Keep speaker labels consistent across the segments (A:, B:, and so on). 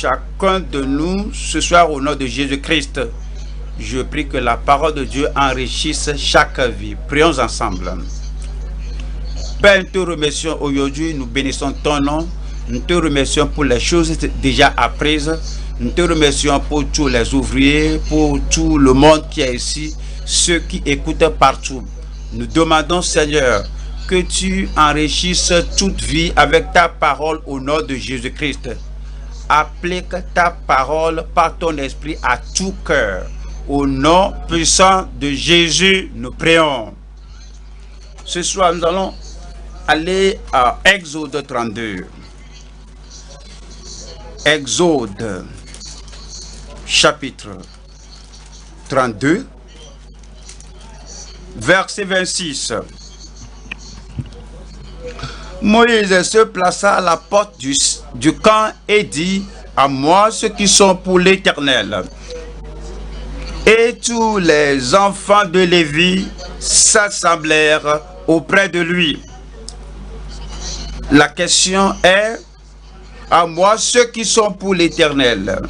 A: chacun de nous ce soir au nom de Jésus-Christ. Je prie que la parole de Dieu enrichisse chaque vie. Prions ensemble. Père, nous te remercions aujourd'hui, nous bénissons ton nom. Nous te remercions pour les choses déjà apprises. Nous te remercions pour tous les ouvriers, pour tout le monde qui est ici, ceux qui écoutent partout. Nous demandons, Seigneur, que tu enrichisses toute vie avec ta parole au nom de Jésus-Christ. Applique ta parole par ton esprit à tout cœur. Au nom puissant de Jésus, nous prions. Ce soir, nous allons aller à Exode 32. Exode, chapitre 32, verset 26. Moïse se plaça à la porte du camp et dit: à moi ceux qui sont pour l'Éternel. Et tous les enfants de Lévi s'assemblèrent auprès de lui. La question est: à moi ceux qui sont pour l'Éternel.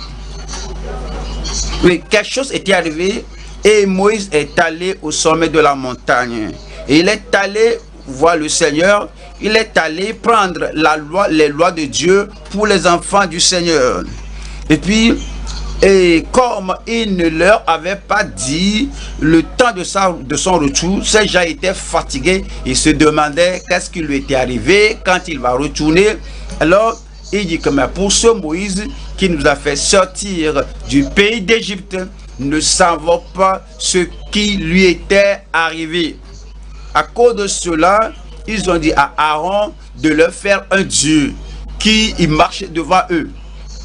A: Oui, quelque chose était arrivé et Moïse est allé au sommet de la montagne. Et il est allé voir le Seigneur. Il est allé prendre les lois de Dieu pour les enfants du Seigneur. Et puis, comme il ne leur avait pas dit le temps de son retour, ces gens étaient fatigués. Ils se demandaient qu'est-ce qui lui était arrivé, quand il va retourner. Alors, il dit que mais pour ce Moïse qui nous a fait sortir du pays d'Égypte, nous ne savons pas ce qui lui était arrivé. À cause de cela, ils ont dit à Aaron de leur faire un Dieu qui marche devant eux.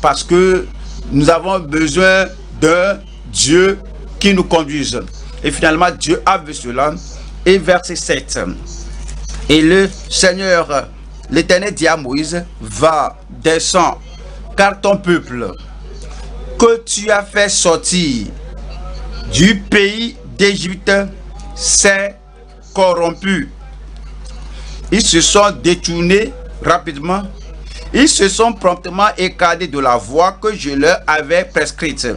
A: Parce que nous avons besoin d'un Dieu qui nous conduise. Et finalement, Dieu a vu cela. Et verset 7. Et le Seigneur, l'Éternel dit à Moïse: va, descends, car ton peuple que tu as fait sortir du pays d'Égypte s'est corrompu. Ils se sont détournés rapidement. Ils se sont promptement écartés de la voie que je leur avais prescrite.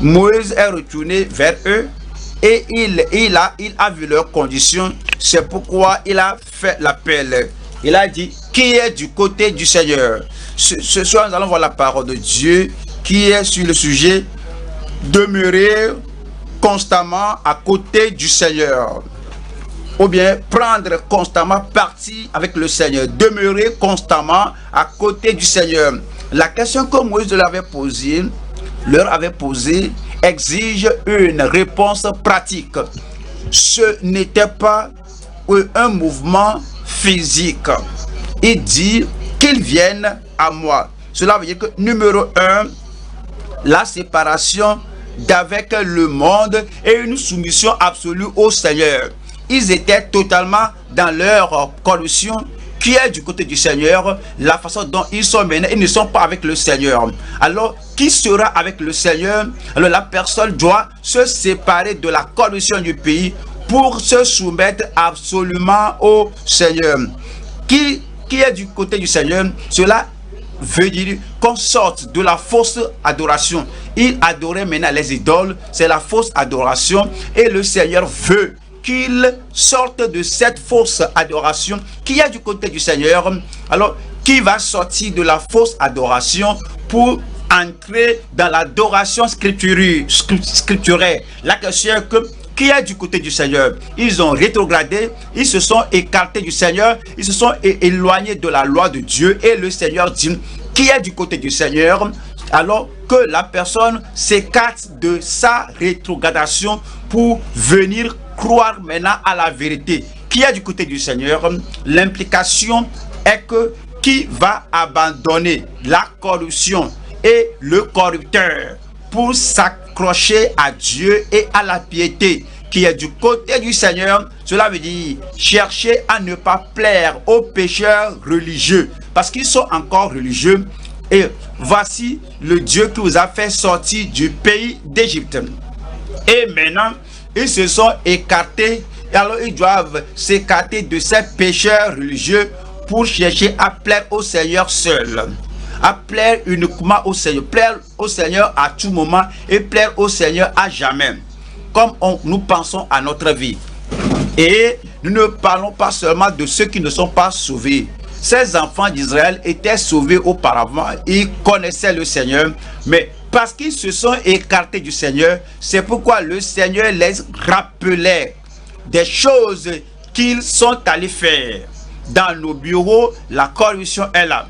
A: Moïse est retourné vers eux et il a vu leurs conditions. C'est pourquoi il a fait l'appel. Il a dit: qui est du côté du Seigneur? Ce soir, nous allons voir la parole de Dieu qui est sur le sujet: demeurer constamment à côté du Seigneur. Ou bien prendre constamment parti avec le Seigneur. Demeurer constamment à côté du Seigneur. La question que Moïse leur avait posée exige une réponse pratique. Ce n'était pas un mouvement physique. Il dit qu'ils viennent à moi. Cela veut dire que numéro 1, la séparation d'avec le monde et une soumission absolue au Seigneur. Ils étaient totalement dans leur corruption qui est du côté du Seigneur. La façon dont ils sont menés, ils ne sont pas avec le Seigneur. Alors, qui sera avec le Seigneur? Alors, la personne doit se séparer de la corruption du pays pour se soumettre absolument au Seigneur. Qui est du côté du Seigneur? Cela veut dire qu'on sorte de la fausse adoration. Ils adoraient maintenant les idoles, c'est la fausse adoration, et le Seigneur veut qu'ils sortent de cette fausse adoration. Qui est du côté du Seigneur? Alors, qui va sortir de la fausse adoration pour entrer dans l'adoration scripturaire? La question est que qui est du côté du Seigneur? Ils ont rétrogradé, ils se sont écartés du Seigneur, ils se sont éloignés de la loi de Dieu, et le Seigneur dit: qui est du côté du Seigneur? Alors que la personne s'écarte de sa rétrogradation pour venir croire maintenant à la vérité. Qui est du côté du Seigneur? L'implication est que qui va abandonner la corruption et le corrupteur pour s'accrocher à Dieu et à la piété, qui est du côté du Seigneur? Cela veut dire chercher à ne pas plaire aux pécheurs religieux, parce qu'ils sont encore religieux. Et voici le Dieu qui vous a fait sortir du pays d'Égypte. Et maintenant, ils se sont écartés. Et alors, ils doivent s'écarter de ces pécheurs religieux pour chercher à plaire au Seigneur seul. à plaire uniquement au Seigneur, plaire au Seigneur à tout moment et plaire au Seigneur à jamais, comme nous pensons à notre vie. Et nous ne parlons pas seulement de ceux qui ne sont pas sauvés. Ces enfants d'Israël étaient sauvés auparavant, ils connaissaient le Seigneur, mais parce qu'ils se sont écartés du Seigneur, c'est pourquoi le Seigneur les rappelait des choses qu'ils sont allés faire. Dans nos bureaux, la corruption est là.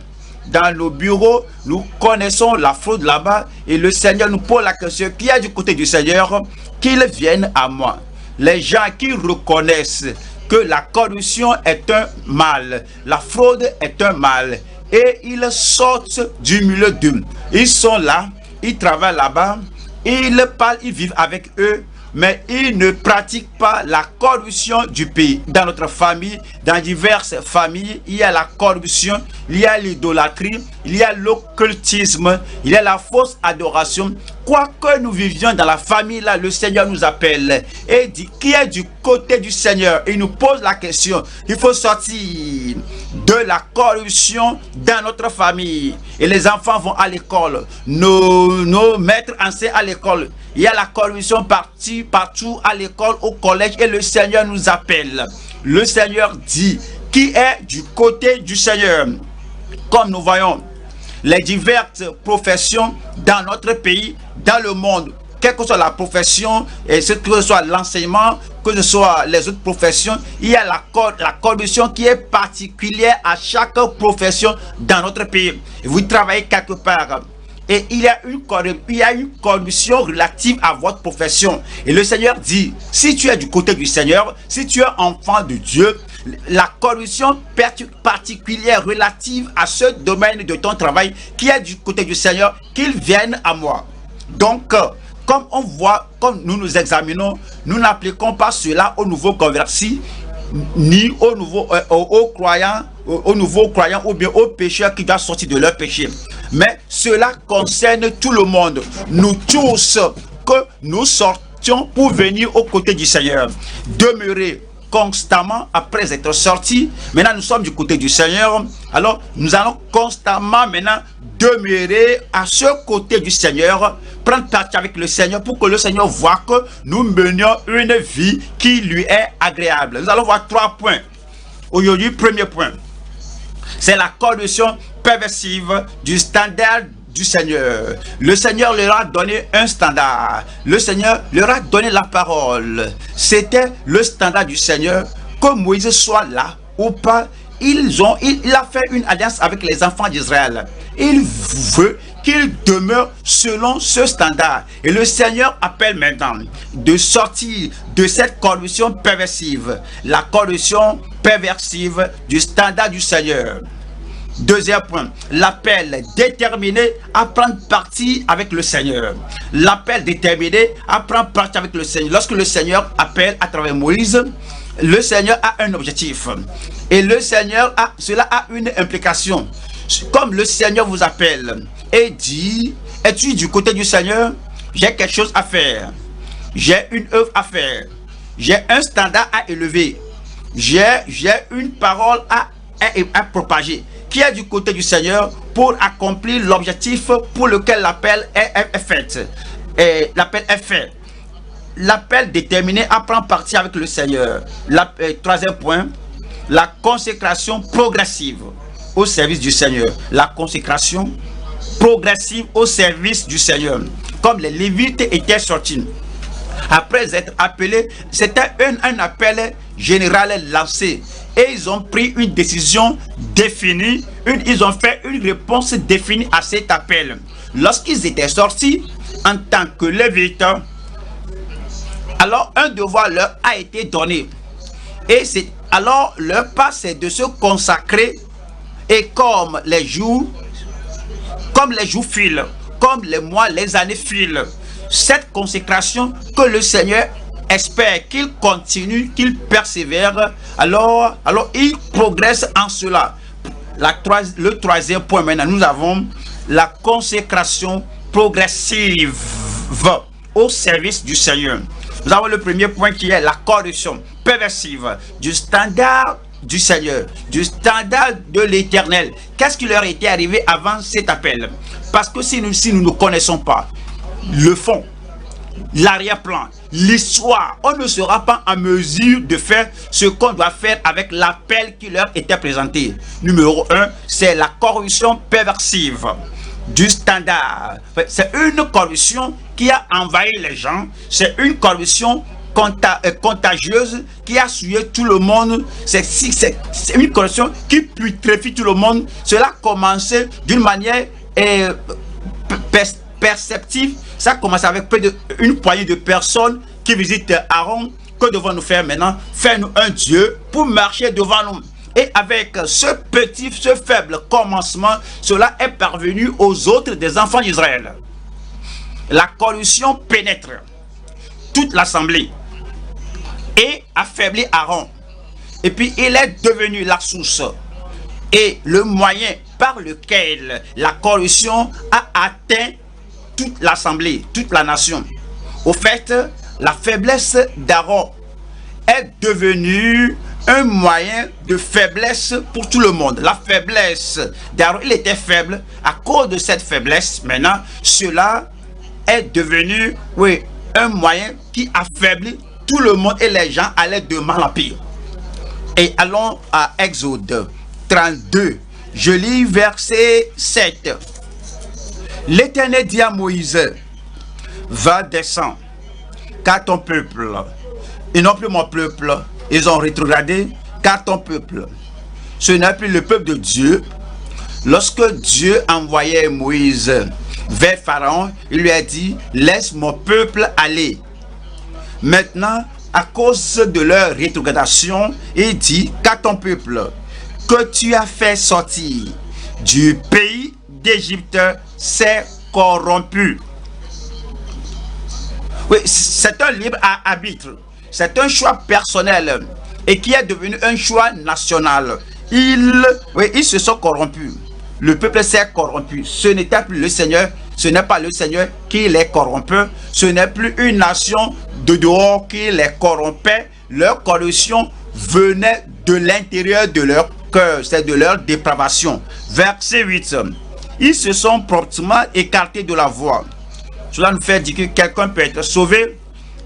A: Dans nos bureaux, nous connaissons la fraude là-bas et le Seigneur nous pose la question, qui est du côté du Seigneur, qu'ils viennent à moi. Les gens qui reconnaissent que la corruption est un mal, la fraude est un mal, et ils sortent du milieu d'eux. Ils sont là, ils travaillent là-bas, ils parlent, ils vivent avec eux, mais ils ne pratiquent pas la corruption du pays. Dans notre famille, dans diverses familles, il y a la corruption, il y a l'idolâtrie, il y a l'occultisme, il y a la fausse adoration. Quoique nous vivions dans la famille, là, le Seigneur nous appelle et dit qui est du côté du Seigneur. Il nous pose la question. Il faut sortir de la corruption dans notre famille. Et les enfants vont à l'école. Nos maîtres enseignent à l'école. Il y a la corruption partout à l'école, au collège, et le Seigneur nous appelle. Le Seigneur dit qui est du côté du Seigneur. Comme nous voyons les diverses professions dans notre pays, dans le monde, quelle que soit la profession, et que ce soit l'enseignement, que ce soit les autres professions, il y a la corruption qui est particulière à chaque profession dans notre pays. Vous travaillez quelque part et il y a une corruption relative à votre profession. Et le Seigneur dit, si tu es du côté du Seigneur, si tu es enfant de Dieu, la corruption particulière relative à ce domaine de ton travail qui est du côté du Seigneur, qu'il vienne à moi. Donc, comme on voit, comme nous nous examinons, nous n'appliquons pas cela aux nouveaux convertis, ni aux croyants ou bien aux pécheurs qui doivent sortir de leur péché. Mais cela concerne tout le monde. Nous tous, que nous sortions pour venir aux côtés du Seigneur. Demeurer constamment après être sortis. Maintenant, nous sommes du côté du Seigneur. Alors, nous allons constamment maintenant demeurer à ce côté du Seigneur, prendre partie avec le Seigneur pour que le Seigneur voit que nous menions une vie qui lui est agréable. Nous allons voir 3 points. Aujourd'hui, premier point, c'est la corruption perversive du standard du Seigneur. Le Seigneur leur a donné un standard. Le Seigneur leur a donné la parole. C'était le standard du Seigneur. Que Moïse soit là ou pas, il a fait une alliance avec les enfants d'Israël. Il veut qu'ils demeurent selon ce standard. Et le Seigneur appelle maintenant de sortir de cette corruption perversive. La corruption perversive du standard du Seigneur. Deuxième point, l'appel déterminé à prendre parti avec le Seigneur. L'appel déterminé à prendre parti avec le Seigneur. Lorsque le Seigneur appelle à travers Moïse, le Seigneur a un objectif. Et le Seigneur cela a une implication. Comme le Seigneur vous appelle et dit, es-tu du côté du Seigneur? J'ai quelque chose à faire. J'ai une œuvre à faire. J'ai un standard à élever. J'ai une parole à propager. Qui est du côté du Seigneur pour accomplir l'objectif pour lequel l'appel est fait. Et l'appel est fait. L'appel déterminé à prendre parti avec le Seigneur. Troisième point, la consécration progressive au service du Seigneur. La consécration progressive au service du Seigneur. Comme les Lévites étaient sortis. Après être appelés, c'était un appel général lancé. Et ils ont pris une décision définie, ils ont fait une réponse définie à cet appel. Lorsqu'ils étaient sortis en tant que Lévites, alors un devoir leur a été donné. Et alors leur pas c'est de se consacrer. Et comme les jours filent, comme les mois, les années filent, cette consécration que le Seigneur espère qu'il continue, qu'il persévère, alors il progresse en cela. Le troisième point maintenant, nous avons la consécration progressive au service du Seigneur. Nous avons le premier point qui est la corruption perversive du standard du Seigneur, du standard de l'Éternel. Qu'est-ce qui leur était arrivé avant cet appel? Parce que si nous ne connaissons pas le fond, l'arrière-plan, l'histoire, on ne sera pas en mesure de faire ce qu'on doit faire avec l'appel qui leur était présenté. Numéro 1, c'est la corruption perversive du standard. C'est une corruption qui a envahi les gens, c'est une corruption contagieuse qui a souillé tout le monde. C'est une corruption qui putréfie tout le monde. Cela a commencé d'une manière perceptive. Ça a commencé avec près d'une poignée de personnes qui visitent Aaron. Que devons-nous faire maintenant? Faire-nous un Dieu pour marcher devant nous. Et avec ce faible commencement, cela est parvenu aux autres des enfants d'Israël. La corruption pénètre toute l'assemblée et affaiblit Aaron. Et puis il est devenu la source et le moyen par lequel la corruption a atteint toute l'assemblée, toute la nation. Au fait, la faiblesse d'Aaron est devenue un moyen de faiblesse pour tout le monde. La faiblesse d'Aaron, il était faible. À cause de cette faiblesse, maintenant, cela est devenu, oui, un moyen qui affaiblit tout le monde et les gens allaient de mal en pire. Et allons à Exode 32. Je lis verset 7. L'Éternel dit à Moïse, va descendre, car ton peuple, et non plus mon peuple, ils ont rétrogradé, car ton peuple, ce n'est plus le peuple de Dieu. Lorsque Dieu envoyait Moïse vers Pharaon, il lui a dit, laisse mon peuple aller. Maintenant, à cause de leur rétrogradation, il dit, car ton peuple, que tu as fait sortir du pays d'Égypte, s'est corrompu. Oui, c'est un libre arbitre. C'est un choix personnel et qui est devenu un choix national. Ils se sont corrompus. Le peuple s'est corrompu. Ce n'était plus le Seigneur. Ce n'est pas le Seigneur qui les corrompait. Ce n'est plus une nation de dehors qui les corrompait. Leur corruption venait de l'intérieur de leur cœur. C'est de leur dépravation. Verset 8. Ils se sont promptement écartés de la voie. Cela nous fait dire que quelqu'un peut être sauvé,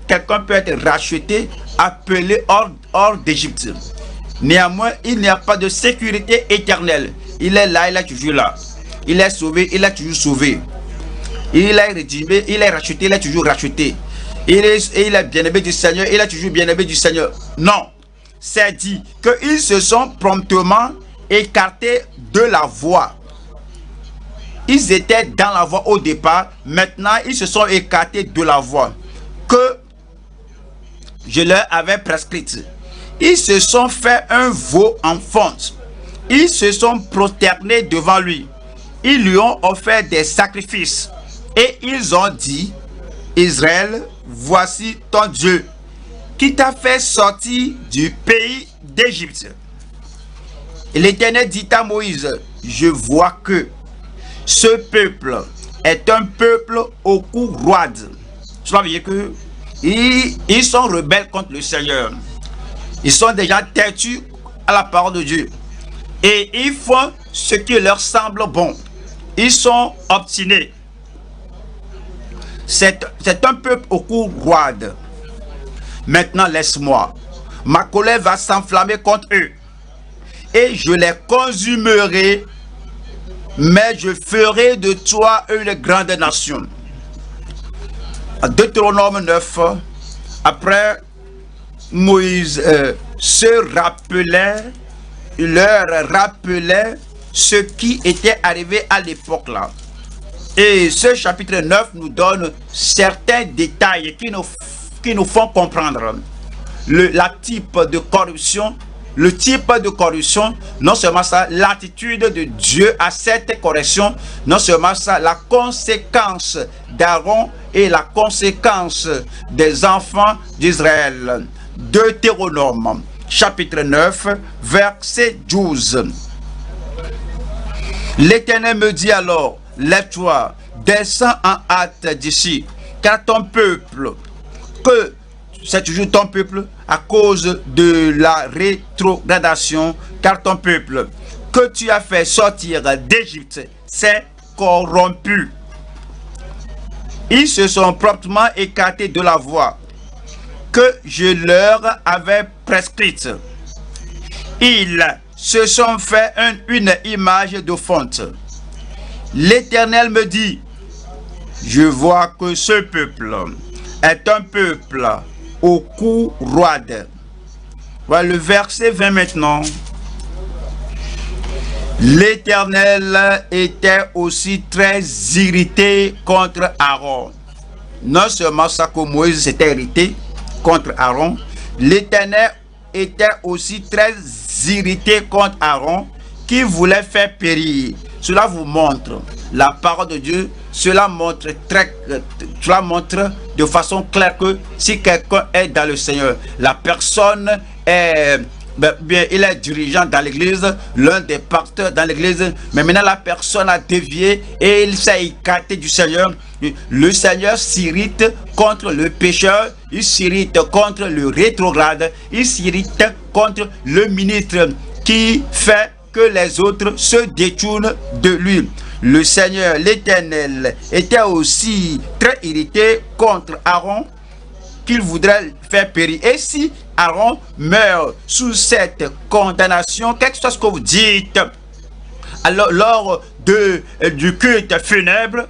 A: quelqu'un peut être racheté, appelé hors d'Égypte. Néanmoins, il n'y a pas de sécurité éternelle. Il est là, il est toujours là. Il est sauvé, il est toujours sauvé. Il est rédimé, il est racheté, il est toujours racheté. Il est bien-aimé du Seigneur, il est toujours bien-aimé du Seigneur. Non, c'est dit qu'ils se sont promptement écartés de la voie. Ils étaient dans la voie au départ, maintenant ils se sont écartés de la voie que je leur avais prescrite. Ils se sont fait un veau en fonte. Ils se sont prosternés devant lui. Ils lui ont offert des sacrifices. Et ils ont dit, Israël, voici ton Dieu, qui t'a fait sortir du pays d'Égypte. Et l'Éternel dit à Moïse, je vois que ce peuple est un peuple au cou roide. Cela veut dire que ils sont rebelles contre le Seigneur. Ils sont déjà têtus à la parole de Dieu. Et ils font ce qui leur semble bon. Ils sont obstinés. C'est un peuple au cou roide. Maintenant, laisse-moi. Ma colère va s'enflammer contre eux. Et je les consumerai. Mais je ferai de toi une grande nation. Deutéronome 9, après Moïse se rappelait, il leur rappelait ce qui était arrivé à l'époque là. Et ce chapitre 9 nous donne certains détails qui nous font comprendre la type de corruption. Le type de corruption, non seulement ça, l'attitude de Dieu à cette correction, non seulement ça, la conséquence d'Aaron et la conséquence des enfants d'Israël. Deutéronome, chapitre 9, verset 12. L'Éternel me dit alors, lève-toi, descends en hâte d'ici, car ton peuple, que c'est toujours ton peuple, à cause de la rétrogradation, car ton peuple que tu as fait sortir d'Égypte s'est corrompu. Ils se sont promptement écartés de la voie que je leur avais prescrite. Ils se sont fait une image de fonte. L'Éternel me dit, je vois que ce peuple est un peuple au cou roide. Voilà le verset 20 maintenant. L'Éternel était aussi très irrité contre Aaron. Non seulement ça que Moïse s'était irrité contre Aaron, l'Éternel était aussi très irrité contre Aaron qui voulait faire périr. Cela vous montre la parole de Dieu. Cela montre de façon claire que si quelqu'un est dans le Seigneur, la personne est bien, il est dirigeant dans l'église, l'un des pasteurs dans l'église, mais maintenant la personne a dévié et il s'est écarté du Seigneur. Le Seigneur s'irrite contre le pécheur, il s'irrite contre le rétrograde, il s'irrite contre le ministre qui fait que les autres se détournent de lui. Le Seigneur, l'Éternel, était aussi très irrité contre Aaron, qu'il voudrait faire périr. Et si Aaron meurt sous cette condamnation, quel que soit ce que vous dites, alors lors du culte funèbre,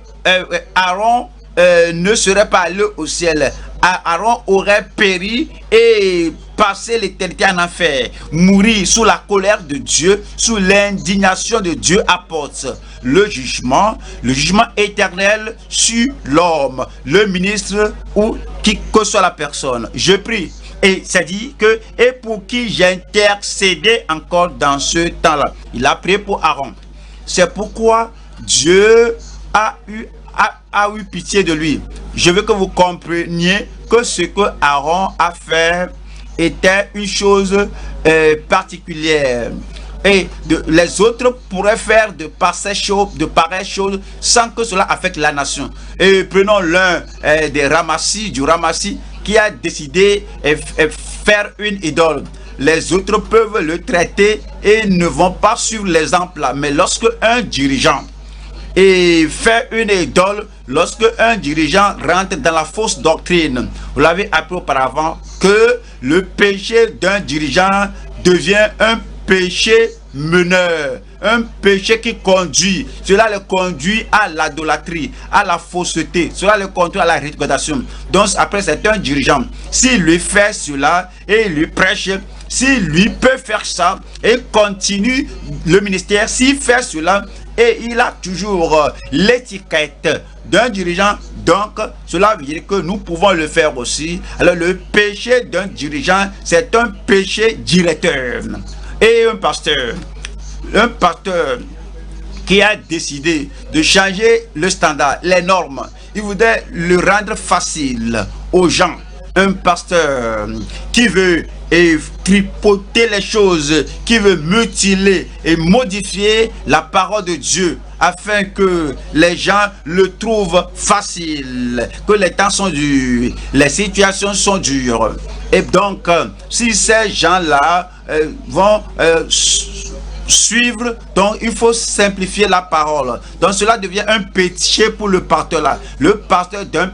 A: Aaron ne serait pas allé au ciel. Aaron aurait péri et passé l'éternité en enfer, mourir sous la colère de Dieu, sous l'indignation de Dieu, apporte le jugement éternel sur l'homme, le ministre ou qui que soit la personne. Je prie. Et c'est dit que, et pour qui j'intercédais encore dans ce temps-là. Il a prié pour Aaron. C'est pourquoi Dieu a eu pitié de lui. Je veux que vous compreniez que ce que Aaron a fait était une chose particulière. Et les autres pourraient faire de pareilles choses sans que cela affecte la nation. Et prenons l'un du Ramassi qui a décidé de faire une idole. Les autres peuvent le traiter et ne vont pas suivre l'exemple là. Mais lorsque un dirigeant fait une idole, lorsque un dirigeant rentre dans la fausse doctrine, vous l'avez appris auparavant, que le péché d'un dirigeant devient un péché meneur, un péché qui conduit, cela le conduit à l'idolâtrie, à la fausseté, cela le conduit à la rétrogradation. Donc après c'est un dirigeant, s'il lui fait cela et il lui prêche, s'il lui peut faire ça et continue le ministère, s'il fait cela et il a toujours l'étiquette d'un dirigeant, donc cela veut dire que nous pouvons le faire aussi. Alors le péché d'un dirigeant, c'est un péché directeur. Et un pasteur qui a décidé de changer le standard, les normes, il voudrait le rendre facile aux gens. Un pasteur qui veut tripoter les choses, qui veut mutiler et modifier la parole de Dieu afin que les gens le trouvent facile, que les temps sont durs, les situations sont dures. Et donc, si ces gens-là vont suivre, donc il faut simplifier la parole. Donc cela devient un péché pour le pasteur là. Le pasteur d'un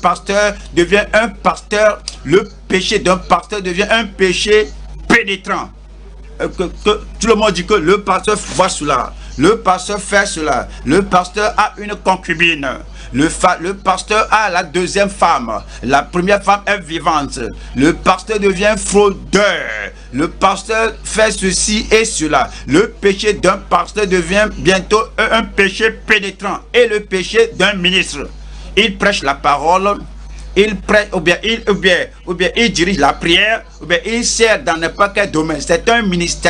A: pasteur devient un pasteur. Le péché d'un pasteur devient un péché pénétrant. Que tout le monde dit que le pasteur voit cela. Le pasteur fait cela. Le pasteur a une concubine. Le pasteur a la deuxième femme. La première femme est vivante. Le pasteur devient fraudeur. Le pasteur fait ceci et cela. Le péché d'un pasteur devient bientôt un péché pénétrant. Et le péché d'un ministre. Il prêche la parole. Il prêche, ou bien il dirige la prière, ou bien il sert dans n'importe quel domaine. C'est un ministre,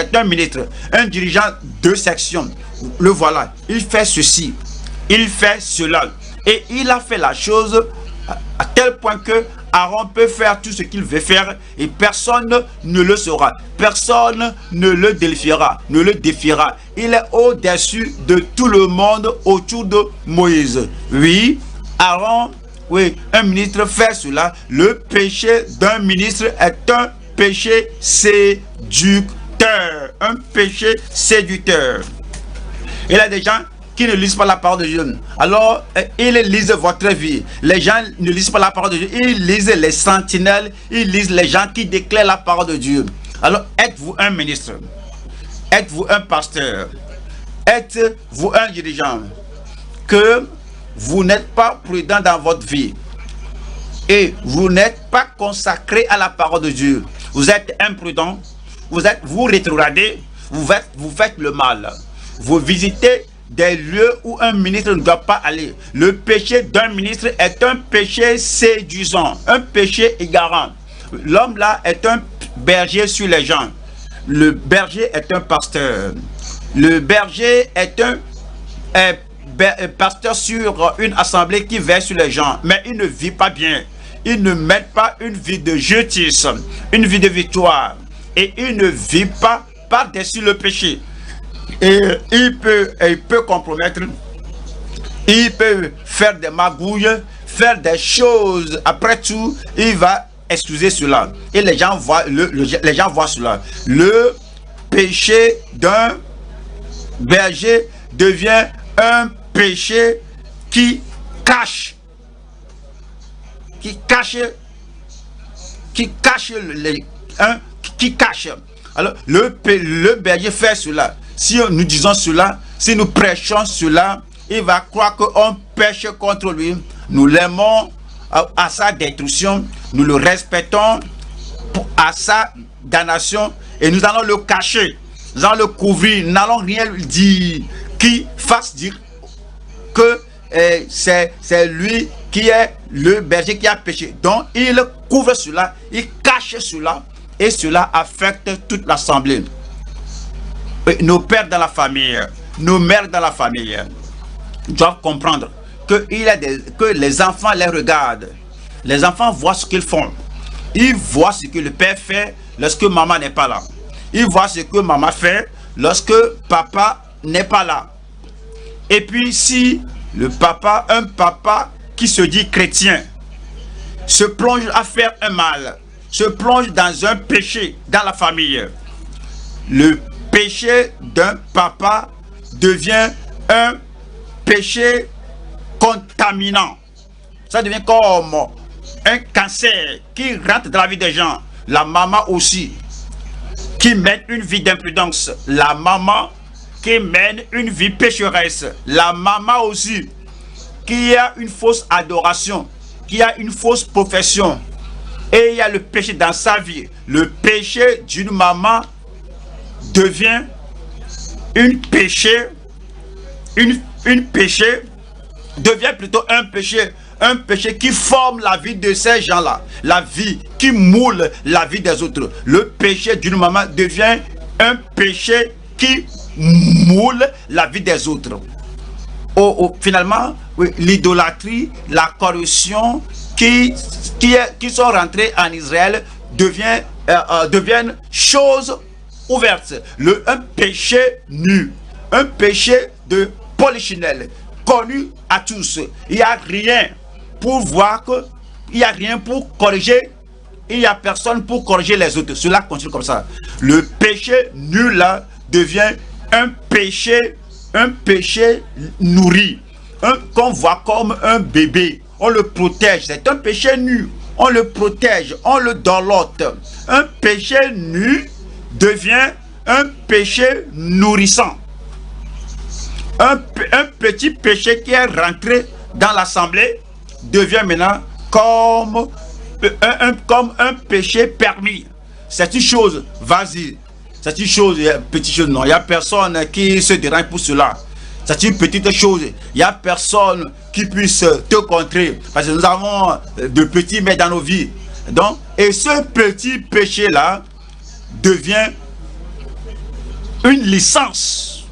A: un dirigeant de section. Le voilà. Il fait ceci. Il fait cela. Et il a fait la chose à tel point que Aaron peut faire tout ce qu'il veut faire et personne ne le saura. Personne ne le défiera, Il est au-dessus de tout le monde autour de Moïse. Oui, Aaron oui, un ministre fait cela, le péché d'un ministre est un péché séducteur. Un péché séducteur. Il y a des gens qui ne lisent pas la parole de Dieu. Alors, ils lisent votre vie. Les gens ne lisent pas la parole de Dieu. Ils lisent les sentinelles. Ils lisent les gens qui déclarent la parole de Dieu. Alors, êtes-vous un ministre? Êtes-vous un pasteur? Êtes-vous un dirigeant? Que vous n'êtes pas prudent dans votre vie et vous n'êtes pas consacré à la parole de Dieu. Vous êtes imprudent, vous rétrogradez, vous faites le mal. Vous visitez des lieux où un ministre ne doit pas aller. Le péché d'un ministre est un péché séduisant, un péché égarant. L'homme là est un berger sur les gens. Le berger est un pasteur. Le berger est un pasteur sur une assemblée qui veille sur les gens, mais il ne vit pas bien. Il ne mène pas une vie de justice, une vie de victoire, et il ne vit pas par-dessus le péché. Et il peut compromettre, il peut faire des magouilles, faire des choses. Après tout, il va excuser cela. Et les gens voient, les gens voient cela. Le péché d'un berger devient un péché qui cache alors le berger fait cela. Si nous disons cela, si nous prêchons cela, il va croire qu'on pêche contre lui. Nous l'aimons à sa destruction, nous le respectons à sa damnation et nous allons le cacher, nous allons le couvrir, nous n'allons rien lui dire qui fasse dire que c'est lui qui est le berger qui a péché. Donc il couvre cela, il cache cela, et cela affecte toute l'assemblée. Nos pères dans la famille, nos mères dans la famille doivent comprendre que les enfants les regardent. Les enfants voient ce qu'ils font. Ils voient ce que le père fait lorsque maman n'est pas là. Ils voient ce que maman fait lorsque papa n'est pas là. Et puis si un papa qui se dit chrétien, se plonge à faire un mal, se plonge dans un péché dans la famille, le péché d'un papa devient un péché contaminant. Ça devient comme un cancer qui rentre dans la vie des gens. La maman aussi, qui mène une vie d'imprudence. La maman qui mène une vie pécheresse. La maman aussi, qui a une fausse adoration, qui a une fausse profession. Et il y a le péché dans sa vie. Le péché d'une maman devient devient plutôt un péché qui forme la vie de ces gens-là, la vie qui moule la vie des autres. Le péché d'une maman devient un péché qui moule la vie des autres. Finalement, oui, l'idolâtrie, la corruption qui sont rentrées en Israël deviennent choses ouvertes. Un péché nu, un péché de polichinelle, connu à tous. Il n'y a rien pour voir que, il n'y a rien pour corriger, il n'y a personne pour corriger les autres. Cela continue comme ça. Le péché nu là devient un péché nourri, qu'on voit comme un bébé. On le protège, c'est un péché nu. On le protège, on le dorlote. Un péché nu devient un péché nourrissant. Un petit péché qui est rentré dans l'assemblée devient maintenant comme un péché permis. C'est une chose, vas-y. C'est une chose, petite chose, non. Il n'y a personne qui se dérange pour cela. C'est une petite chose. Il n'y a personne qui puisse te contrer. Parce que nous avons de petits mais dans nos vies. Donc, et ce petit péché-là devient une licence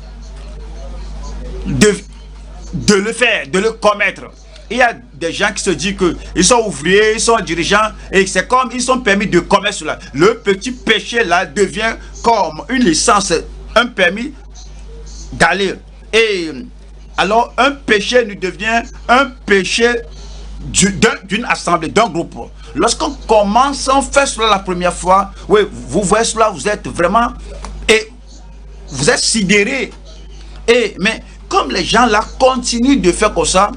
A: de le faire, de le commettre. Il y a des gens qui se disent qu'ils sont ouvriers, ils sont dirigeants, et c'est comme ils sont permis de commettre cela. Le petit péché là devient comme une licence, un permis d'aller. Et alors un péché nous devient un péché d'une assemblée, d'un groupe. Lorsqu'on commence, on fait cela la première fois, oui, vous voyez cela, vous êtes vraiment, et vous êtes sidérés. Mais comme les gens là continuent de faire comme ça,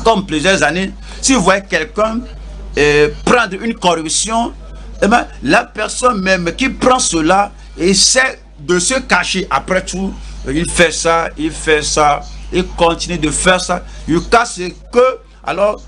A: comme plusieurs années, si vous voyez quelqu'un prendre une corruption, eh bien, la personne même qui prend cela essaie de se cacher. Après tout, il fait ça, il continue de faire ça. Jusqu'à ce que, alors,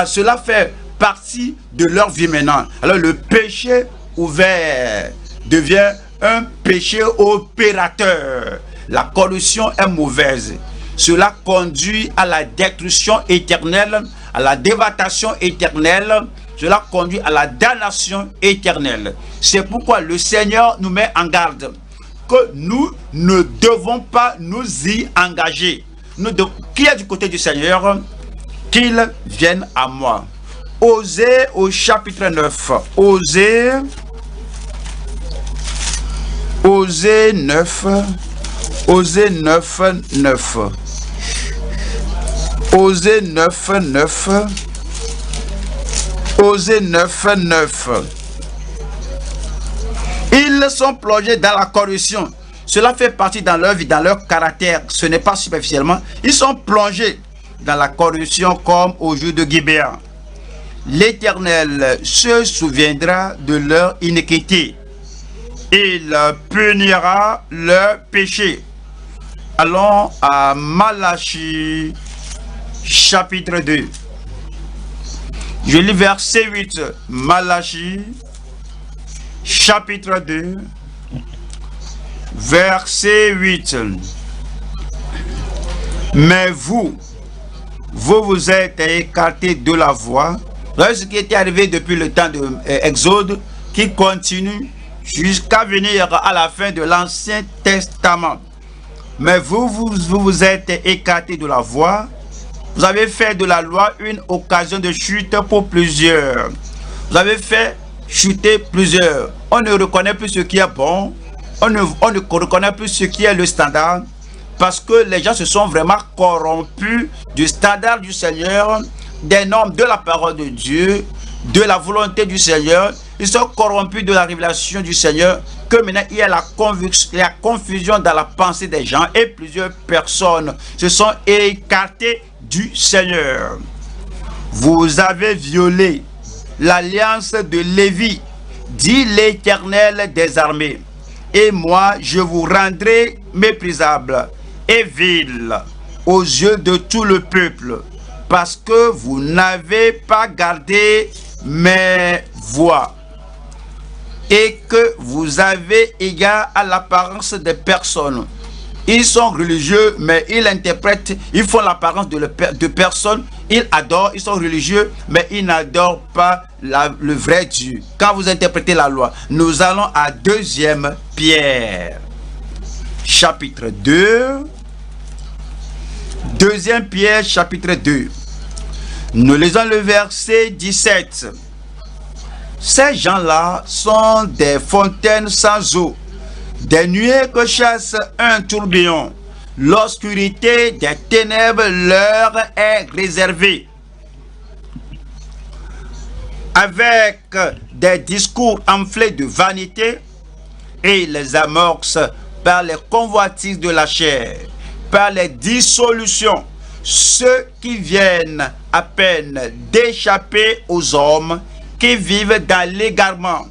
A: cela fait partie de leur vie maintenant. Alors, le péché ouvert devient un péché opérateur. La corruption est mauvaise. Cela conduit à la destruction éternelle, à la dévastation éternelle. Cela conduit à la damnation éternelle. C'est pourquoi le Seigneur nous met en garde que nous ne devons pas nous y engager. Qui est du côté du Seigneur, qu'il vienne à moi. Osée au chapitre 9. Osée 9. Osée 9, 9. Osée 9, 9. Osée 9, 9. Ils sont plongés dans la corruption. Cela fait partie dans leur vie, dans leur caractère. Ce n'est pas superficiellement. Ils sont plongés dans la corruption comme au jour de Gibéon. L'Éternel se souviendra de leur iniquité. Il punira leur péché. Allons à Malachie chapitre 2. Je lis verset 8. Malachie chapitre 2 verset 8. Mais vous vous êtes écartés de la voie. Voilà ce qui était arrivé depuis le temps de Exode, qui continue jusqu'à venir à la fin de l'Ancien Testament. Mais vous êtes écartés de la voie. Vous avez fait de la loi une occasion de chute pour plusieurs. Vous avez fait chuter plusieurs. On ne reconnaît plus ce qui est bon. On ne reconnaît plus ce qui est le standard. Parce que les gens se sont vraiment corrompus du standard du Seigneur, des normes de la parole de Dieu, de la volonté du Seigneur. Ils sont corrompus de la révélation du Seigneur, que maintenant il y a la confusion dans la pensée des gens et plusieurs personnes se sont écartées du Seigneur. Vous avez violé l'alliance de Lévi, dit l'Éternel des armées, et moi je vous rendrai méprisable et vil aux yeux de tout le peuple, parce que vous n'avez pas gardé mes voies et que vous avez égard à l'apparence des personnes. Ils sont religieux, mais ils interprètent, ils font l'apparence de personnes, ils adorent, ils sont religieux, mais ils n'adorent pas le vrai Dieu. Quand vous interprétez la loi, nous allons à 2e Pierre, chapitre 2. 2e Pierre, chapitre 2. Nous lisons le verset 17. Ces gens-là sont des fontaines sans eau, des nuées que chasse un tourbillon. L'obscurité des ténèbres leur est réservée. Avec des discours enflés de vanité, et les amorcent par les convoitises de la chair, par les dissolutions, ceux qui viennent à peine d'échapper aux hommes qui vivent dans l'égarement.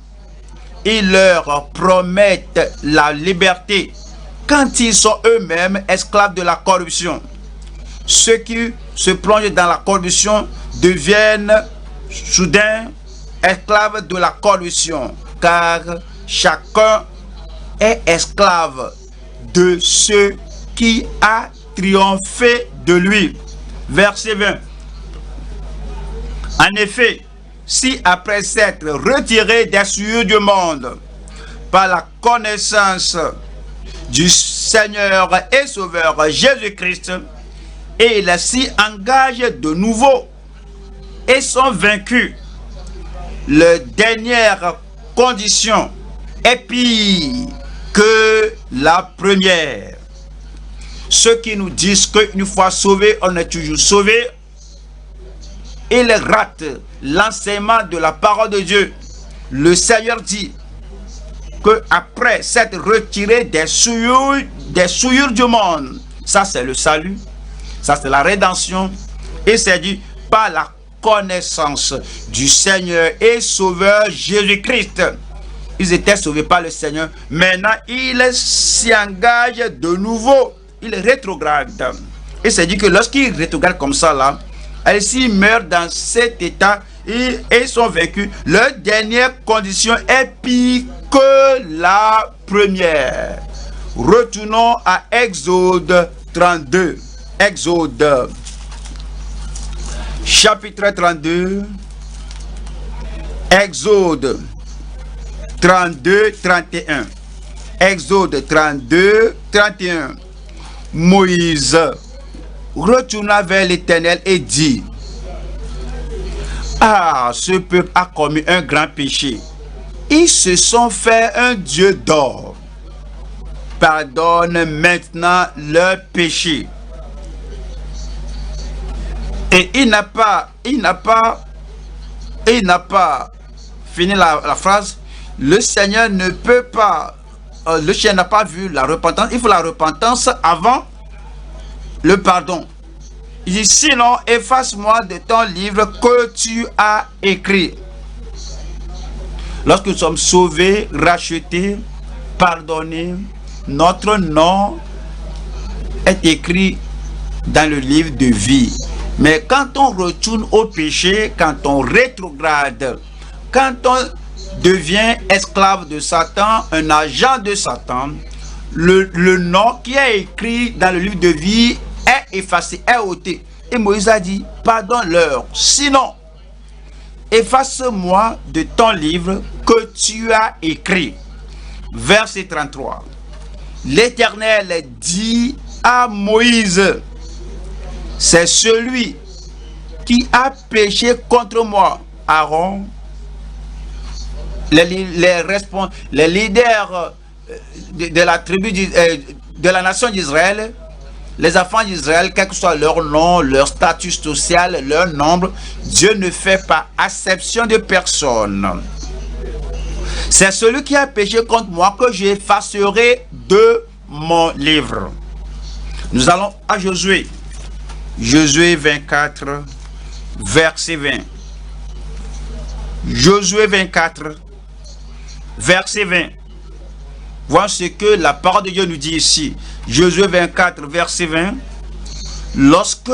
A: Ils leur promettent la liberté quand ils sont eux-mêmes esclaves de la corruption. Ceux qui se plongent dans la corruption deviennent soudain esclaves de la corruption, car chacun est esclave de ce qui a triomphé de lui. Verset 20. En effet, si après s'être retiré des cieux du monde par la connaissance du Seigneur et Sauveur Jésus-Christ, et ils s'y engagent de nouveau et sont vaincus, la dernière condition est pire que la première. Ceux qui nous disent qu'une fois sauvé, on est toujours sauvé, il rate l'enseignement de la parole de Dieu. Le Seigneur dit que après s'être retiré des souillures du monde, ça c'est le salut, ça c'est la rédemption, et c'est dit par la connaissance du Seigneur et Sauveur Jésus-Christ. Ils étaient sauvés par le Seigneur. Maintenant, ils s'y engagent de nouveau. Ils rétrogradent. Et c'est dit que lorsqu'ils rétrogradent comme ça, là, s'ils meurent dans cet état et sont vaincus, leur dernière condition est pire que la première. Retournons à Exode 32. Exode, chapitre 32. Exode 32, 31. Exode 32, 31. Moïse retourna vers l'Éternel et dit: ah, ce peuple a commis un grand péché. Ils se sont fait un Dieu d'or. Pardonne maintenant leur péché. Et il n'a pas fini la phrase. Le Seigneur ne peut pas, le Seigneur n'a pas vu la repentance. Il faut la repentance avant le pardon. Il dit: sinon, efface-moi de ton livre que tu as écrit. Lorsque nous sommes sauvés, rachetés, pardonnés, notre nom est écrit dans le livre de vie. Mais quand on retourne au péché, quand on rétrograde, quand on devient esclave de Satan, un agent de Satan, le nom qui est écrit dans le livre de vie est effacé, est ôté. Et Moïse a dit: pardonne-leur, sinon efface-moi de ton livre que tu as écrit. Verset 33. L'Éternel dit à Moïse: c'est celui qui a péché contre moi. Aaron, les leaders de la tribu de la nation d'Israël, les enfants d'Israël, quel que soit leur nom, leur statut social, leur nombre, Dieu ne fait pas acception de personne. C'est celui qui a péché contre moi que j'effacerai de mon livre. Nous allons à Josué. Josué 24, verset 20. Josué 24, verset 20. Voilà ce que la parole de Dieu nous dit ici. Josué 24, verset 20. Lorsque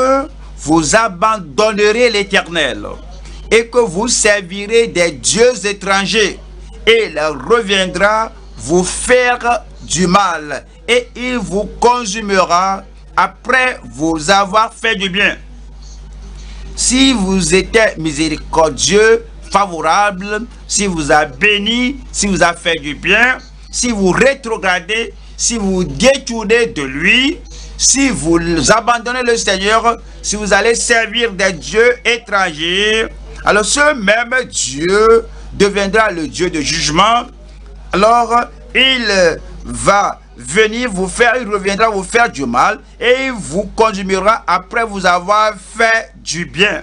A: vous abandonnerez l'Éternel et que vous servirez des dieux étrangers, il reviendra vous faire du mal et il vous consumera après vous avoir fait du bien. Si vous étiez miséricordieux, favorable, si vous a béni, si vous a fait du bien, si vous rétrogradez, si vous détournez de lui, si vous abandonnez le Seigneur, si vous allez servir des dieux étrangers, alors ce même Dieu deviendra le Dieu de jugement. Alors il va venir vous faire, il reviendra vous faire du mal et il vous consumera après vous avoir fait du bien.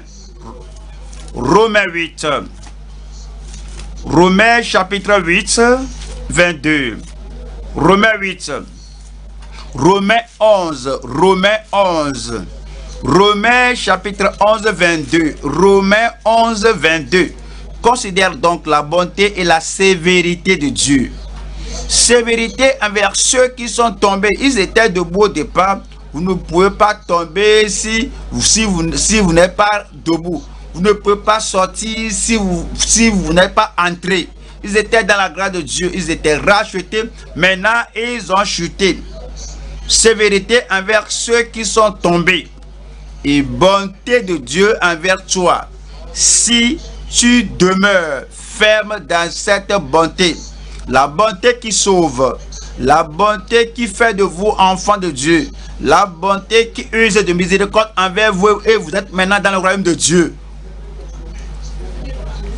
A: Romains 8. Romains chapitre 8, 22. Romains 8. Romains 11. Romains 11. Romains chapitre 11, 22. Romains 11, 22. Considère donc la bonté et la sévérité de Dieu. Sévérité envers ceux qui sont tombés. Ils étaient debout au départ. Vous ne pouvez pas tomber si vous n'êtes pas debout. Vous ne pouvez pas sortir si vous n'êtes pas entré. Ils étaient dans la grâce de Dieu. Ils étaient rachetés. Maintenant, ils ont chuté. Sévérité envers ceux qui sont tombés. Et bonté de Dieu envers toi. Si tu demeures ferme dans cette bonté. La bonté qui sauve. La bonté qui fait de vous enfants de Dieu. La bonté qui use de miséricorde envers vous. Et vous êtes maintenant dans le royaume de Dieu.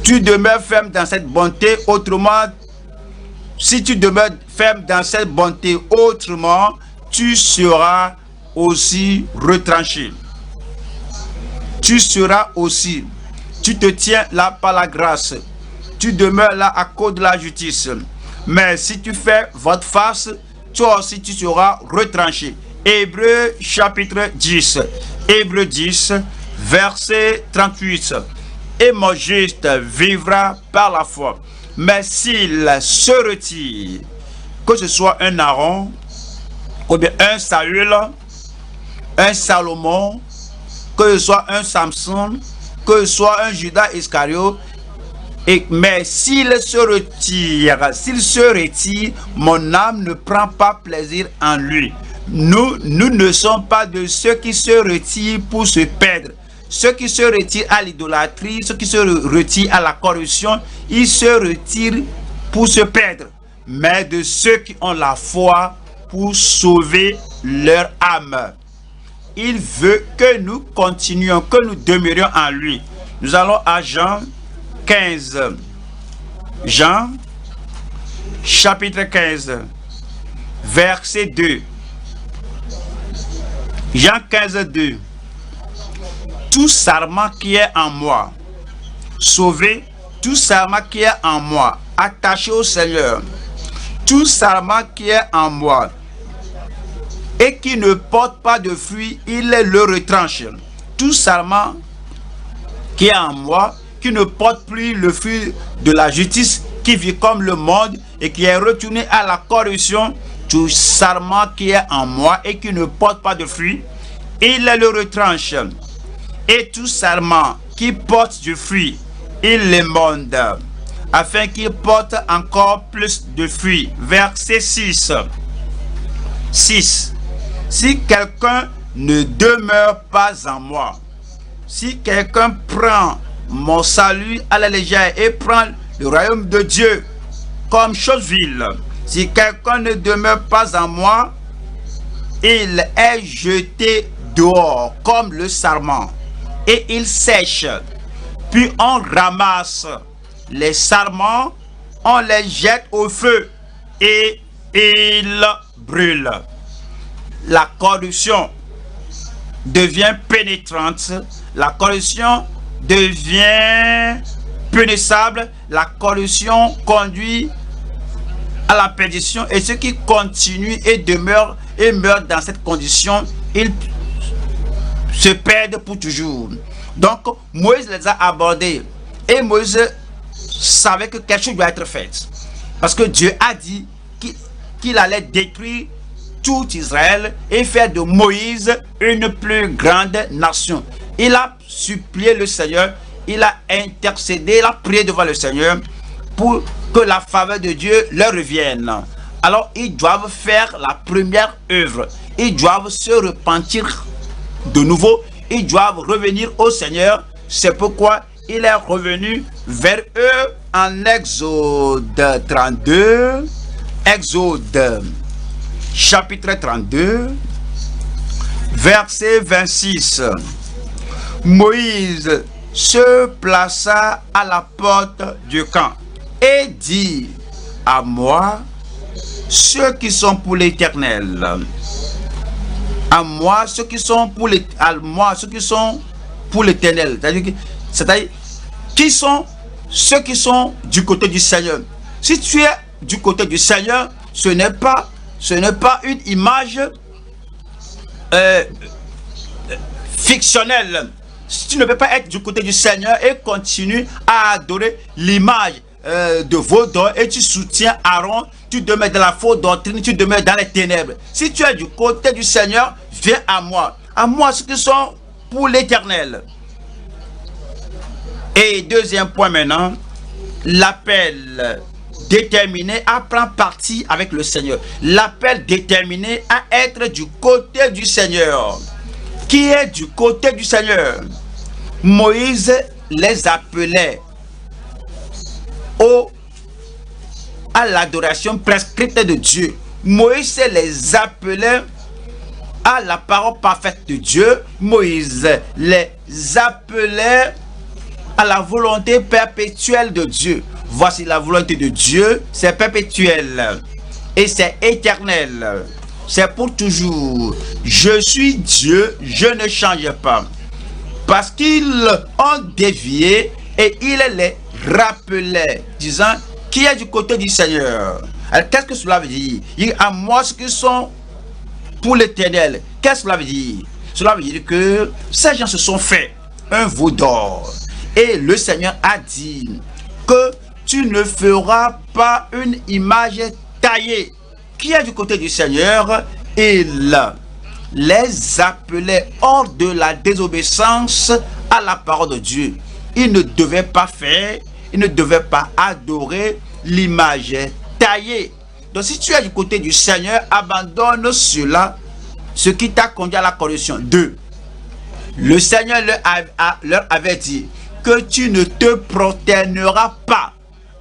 A: Tu demeures ferme dans cette bonté, autrement, si tu demeures ferme dans cette bonté, autrement, tu seras aussi retranché. Tu seras aussi Tu te tiens là par la grâce. Tu demeures là à cause de la justice. Mais si tu fais votre face, toi aussi tu seras retranché. Hébreux chapitre 10. Hébreux 10, verset 38. Et mon juste vivra par la foi. Mais s'il se retire, que ce soit un Aaron, ou bien un Saül, un Salomon, que ce soit un Samson, que ce soit un Judas Iscariote, mais s'il se retire, mon âme ne prend pas plaisir en lui. Nous ne sommes pas de ceux qui se retirent pour se perdre. Ceux qui se retirent à l'idolâtrie, ceux qui se retirent à la corruption, ils se retirent pour se perdre. Mais de ceux qui ont la foi pour sauver leur âme. Il veut que nous continuions, que nous demeurions en lui. Nous allons à Jean 15. Jean, chapitre 15, verset 2. Jean 15, 2. Tout sarment qui est en moi, sauvé, tout sarment qui est en moi, attaché au Seigneur, tout sarment qui est en moi, et qui ne porte pas de fruits, il le retranche. Tout sarment qui est en moi, qui ne porte plus le fruit de la justice, qui vit comme le monde et qui est retourné à la corruption, tout sarment qui est en moi et qui ne porte pas de fruit, il le retranche. Et tout sarment qui porte du fruit, il l'émonde, afin qu'il porte encore plus de fruits. Verset 6. 6. Si quelqu'un ne demeure pas en moi, si quelqu'un prend mon salut à la légère et prend le royaume de Dieu comme chose vile, si quelqu'un ne demeure pas en moi, il est jeté dehors comme le sarment et il sèche. Puis on ramasse les sarments, on les jette au feu et ils brûlent. La corruption devient pénétrante, la corruption devient punissable, la corruption conduit à la perdition, et ceux qui continuent et demeurent et meurent dans cette condition, ils se perdent pour toujours. Donc Moïse les a abordés et Moïse savait que quelque chose doit être fait, parce que Dieu a dit qu'il allait détruire tout Israël et faire de Moïse une plus grande nation. Il a supplié le Seigneur, il a intercédé, il a prié devant le Seigneur pour que la faveur de Dieu leur revienne. Alors ils doivent faire la première œuvre, ils doivent se repentir de nouveau, ils doivent revenir au Seigneur. C'est pourquoi il est revenu vers eux en Exode 32, Exode chapitre 32, verset 26. Moïse se plaça à la porte du camp et dit: à moi, ceux qui sont pour l'Éternel, à moi, ceux qui sont pour l'Éternel. C'est-à-dire, qui sont ceux qui sont du côté du Seigneur. Si tu es du côté du Seigneur, ce n'est pas une image fictionnelle. Tu ne peux pas être du côté du Seigneur et continuer à adorer l'image de vos dons et tu soutiens Aaron, tu demeures dans la fausse doctrine, tu demeures dans les ténèbres. Si tu es du côté du Seigneur, viens à moi ceux qui sont pour l'Éternel. Et deuxième point maintenant, l'appel déterminé à prendre parti avec le Seigneur. L'appel déterminé à être du côté du Seigneur. Qui est du côté du Seigneur? Moïse les appelait à l'adoration prescrite de Dieu. Moïse les appelait à la parole parfaite de Dieu. Moïse les appelait à la volonté perpétuelle de Dieu. Voici la volonté de Dieu, c'est perpétuel et c'est éternel. C'est pour toujours. Je suis Dieu, je ne change pas. parce qu'ils ont dévié et il les rappelait, disant, qui est du côté du Seigneur? Alors, qu'est-ce que cela veut dire? Il dit, à moi ceux qui sont pour l'Éternel. Qu'est-ce que cela veut dire? Cela veut dire que ces gens se sont fait un veau d'or. Et le Seigneur a dit que tu ne feras pas une image taillée. Qui est du côté du Seigneur? Il les appelait hors de la désobéissance à la parole de Dieu. Ils ne devaient pas faire, ils ne devaient pas adorer l'image taillée. Donc si tu es du côté du Seigneur, abandonne cela, ce qui t'a conduit à la corruption. 2. Le Seigneur leur avait dit que tu ne te prosterneras pas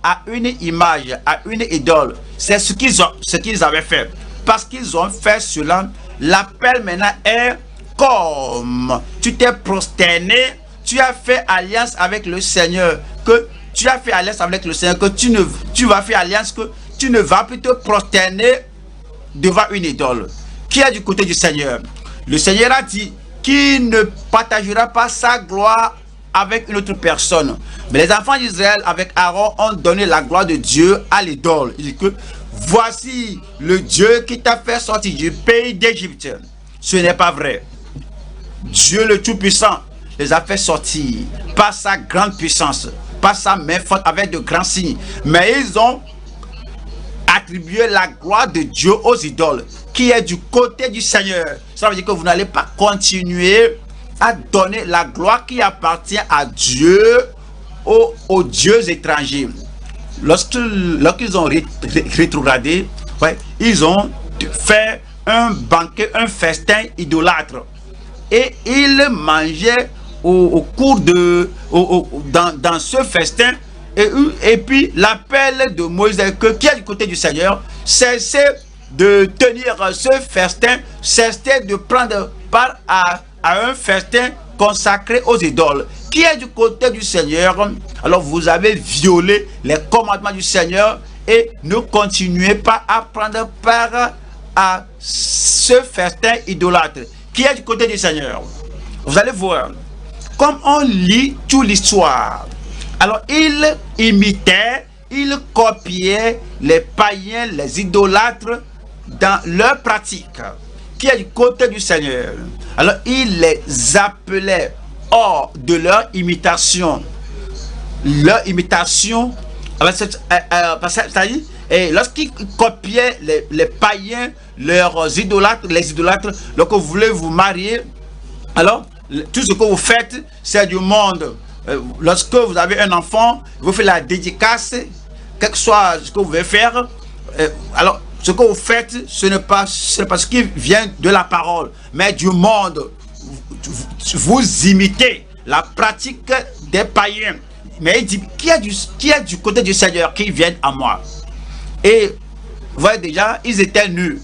A: à une image, à une idole. C'est ce qu'ils avaient fait. Parce qu'ils ont fait cela, l'appel maintenant est comme tu t'es prosterné, tu as fait alliance avec le Seigneur, que tu as fait alliance avec le Seigneur, que tu vas faire alliance, que tu ne vas plus te prosterner devant une idole. Qui est du côté du Seigneur? Le Seigneur a dit qu'il ne partagera pas sa gloire avec une autre personne. Mais les enfants d'Israël avec Aaron ont donné la gloire de Dieu à l'idole. Il dit que voici le Dieu qui t'a fait sortir du pays d'Égypte. Ce n'est pas vrai. Dieu le Tout-Puissant les a fait sortir par sa grande puissance, par sa main forte avec de grands signes. Mais ils ont attribué la gloire de Dieu aux idoles, qui est du côté du Seigneur. Ça veut dire que vous n'allez pas continuer à donner la gloire qui appartient à Dieu aux dieux étrangers. Lorsqu'ils ont rétrogradé, ils ont fait un banquet, un festin idolâtre. Et ils mangeaient au cours de... dans ce festin. Et puis l'appel de Moïse, qui est du côté du Seigneur, cessez de tenir ce festin, cessez de prendre part à un festin consacré aux idoles. Qui est du côté du Seigneur? Alors vous avez violé les commandements du Seigneur et ne continuez pas à prendre part à ce festin idolâtre. Qui est du côté du Seigneur? Vous allez voir, comme on lit toute l'histoire, alors ils imitaient, ils copiaient les païens, les idolâtres dans leur pratique. Qui est du côté du Seigneur? Alors ils les appelaient hors de leur imitation. Leur imitation, c'est-à-dire, lorsqu'ils copiaient les païens, leurs idolâtres, les idolâtres, lorsque vous voulez vous marier, alors tout ce que vous faites, c'est du monde. Lorsque vous avez un enfant, vous faites la dédicace, quel que soit ce que vous voulez faire. Alors, ce que vous faites, ce n'est pas ce qui vient de la parole, mais du monde. Vous imitez la pratique des païens. Mais il dit, qui est du côté du Seigneur qui vient à moi? Et vous voyez déjà, ils étaient nus.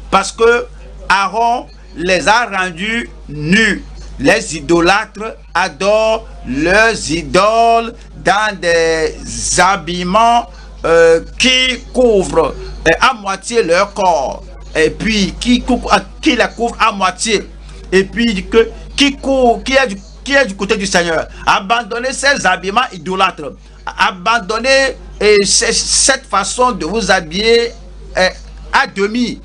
A: Parce que Aaron les a rendus nus. Les idolâtres adorent leurs idoles dans des habillements qui couvrent à moitié leur corps. Et puis qui les couvre à moitié. Et puis qui est du côté du Seigneur? Abandonnez ces habillements idolâtres. Abandonnez cette façon de vous habiller à demi.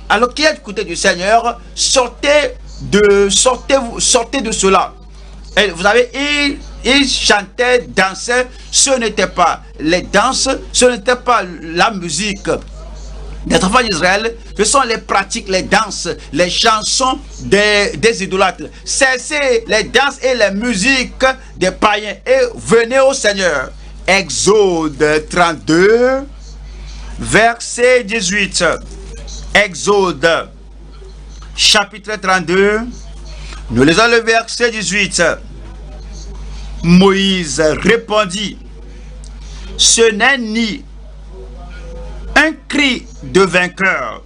A: Alors qui est du côté du Seigneur? Sortez de cela. Et vous savez, ils chantaient, dansaient. Ce n'était pas les danses, ce n'était pas la musique des enfants d'Israël. Ce sont les pratiques, les danses, les chansons des idolâtres. Cessez les danses et les musiques des païens et venez au Seigneur. Exode 32, verset 18. Exode, chapitre 32, nous lisons le verset 18. Moïse répondit, ce n'est ni un cri de vainqueur,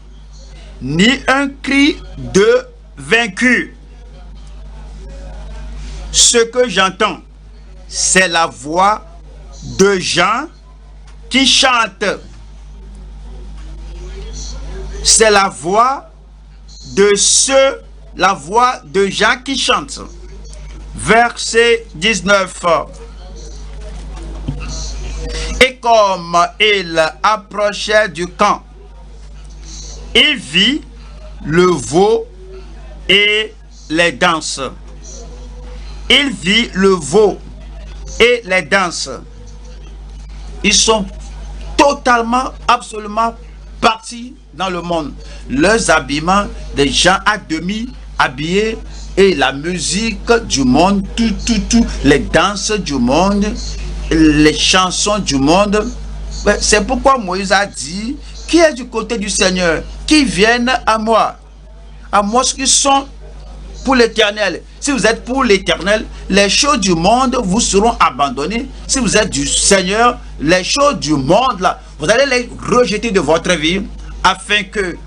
A: ni un cri de vaincu. Ce que j'entends, c'est la voix de gens qui chantent. C'est la voix de gens qui chantent. verset 19. Et comme il approchait du camp, il vit le veau et les danses. Il vit le veau et les danses. Ils sont totalement, absolument partis dans le monde. Leurs habillements, des gens à demi habillés, et la musique du monde, tout, les danses du monde, les chansons du monde. C'est pourquoi Moïse a dit, qui est du côté du Seigneur, qui viennent à moi ceux qui sont pour l'éternel. Si vous êtes pour l'éternel, les choses du monde vous seront abandonnées. Si vous êtes du Seigneur, les choses du monde là, vous allez les rejeter de votre vie, afin que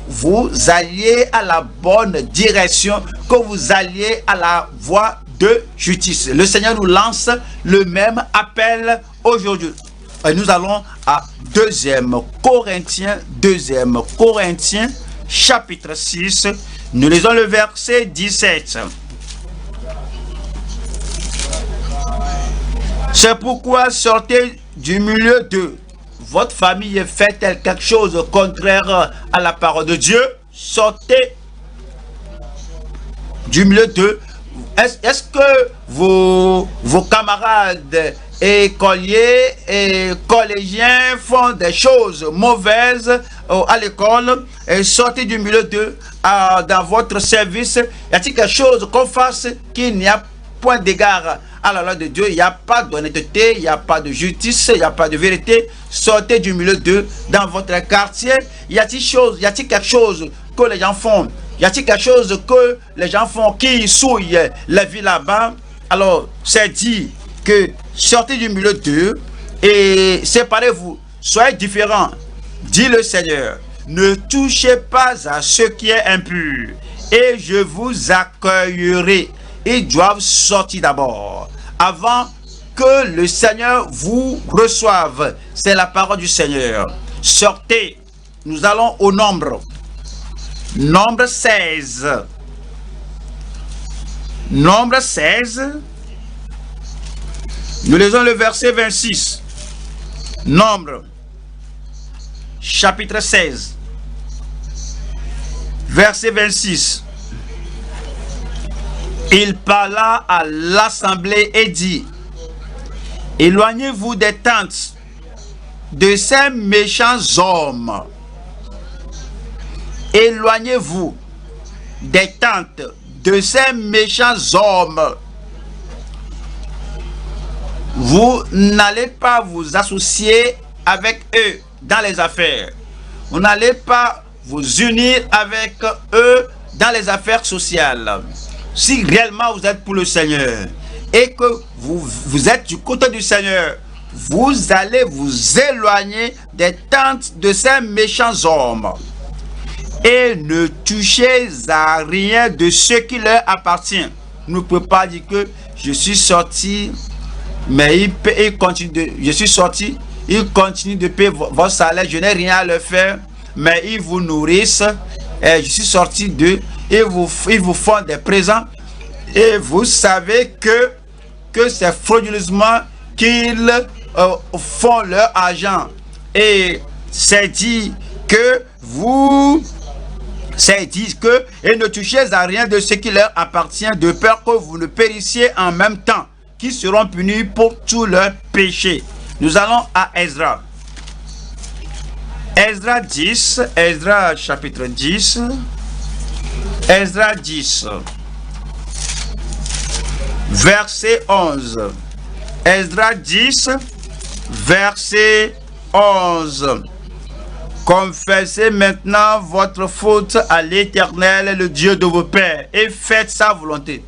A: vous alliez à la bonne direction, que vous alliez à la voie de justice. Le Seigneur nous lance le même appel aujourd'hui. Et nous allons à 2 Corinthiens, chapitre 6. Nous lisons le verset 17. C'est pourquoi sortez du milieu d'eux. Votre famille fait-elle quelque chose contraire à la parole de Dieu? Sortez du milieu d'eux. Est-ce que vos camarades écoliers et collégiens font des choses mauvaises à l'école et sortez du milieu d'eux dans votre service? Y a-t-il quelque chose qu'on fasse qu'il n'y a point d'égard à la loi de Dieu? Il n'y a pas d'honnêteté, il n'y a pas de justice, il n'y a pas de vérité. Sortez du milieu d'eux dans votre quartier. Y a-t-il quelque chose que les gens font? Y a-t-il quelque chose que les gens font qui souillent la vie là-bas? Alors, c'est dit que sortez du milieu d'eux et séparez-vous. Soyez différents, dit le Seigneur. Ne touchez pas à ce qui est impur et je vous accueillerai. Ils doivent sortir d'abord, avant que le Seigneur vous reçoive. C'est la parole du Seigneur. Sortez. Nous allons au nombre. Nombre 16. Nombre 16. Nous lisons le verset 26. Nombre, chapitre 16. Verset 26. Il parla à l'assemblée et dit, éloignez-vous des tentes de ces méchants hommes. Éloignez-vous des tentes de ces méchants hommes. Vous n'allez pas vous associer avec eux dans les affaires. Vous n'allez pas vous unir avec eux dans les affaires sociales. Si réellement vous êtes pour le Seigneur et que vous êtes du côté du Seigneur, vous allez vous éloigner des tentes de ces méchants hommes et ne touchez à rien de ce qui leur appartient. Nous ne pouvons pas dire que je suis sorti, mais il continue de, je suis sorti, il continue de payer votre salaire, je n'ai rien à leur faire, mais ils vous nourrissent, et je suis sorti d'eux, ils vous font des présents, et vous savez que c'est frauduleusement qu'ils font leur argent. Et c'est dit que et ne touchez à rien de ce qui leur appartient, de peur que vous ne périssiez en même temps, qui seront punis pour tous leurs péchés. Nous allons à Esdras. Esdras 10, Esdras chapitre 10, Esdras 10, verset 11. Esdras 10, verset 11. Confessez maintenant votre faute à l'Éternel, le Dieu de vos pères, et faites sa volonté.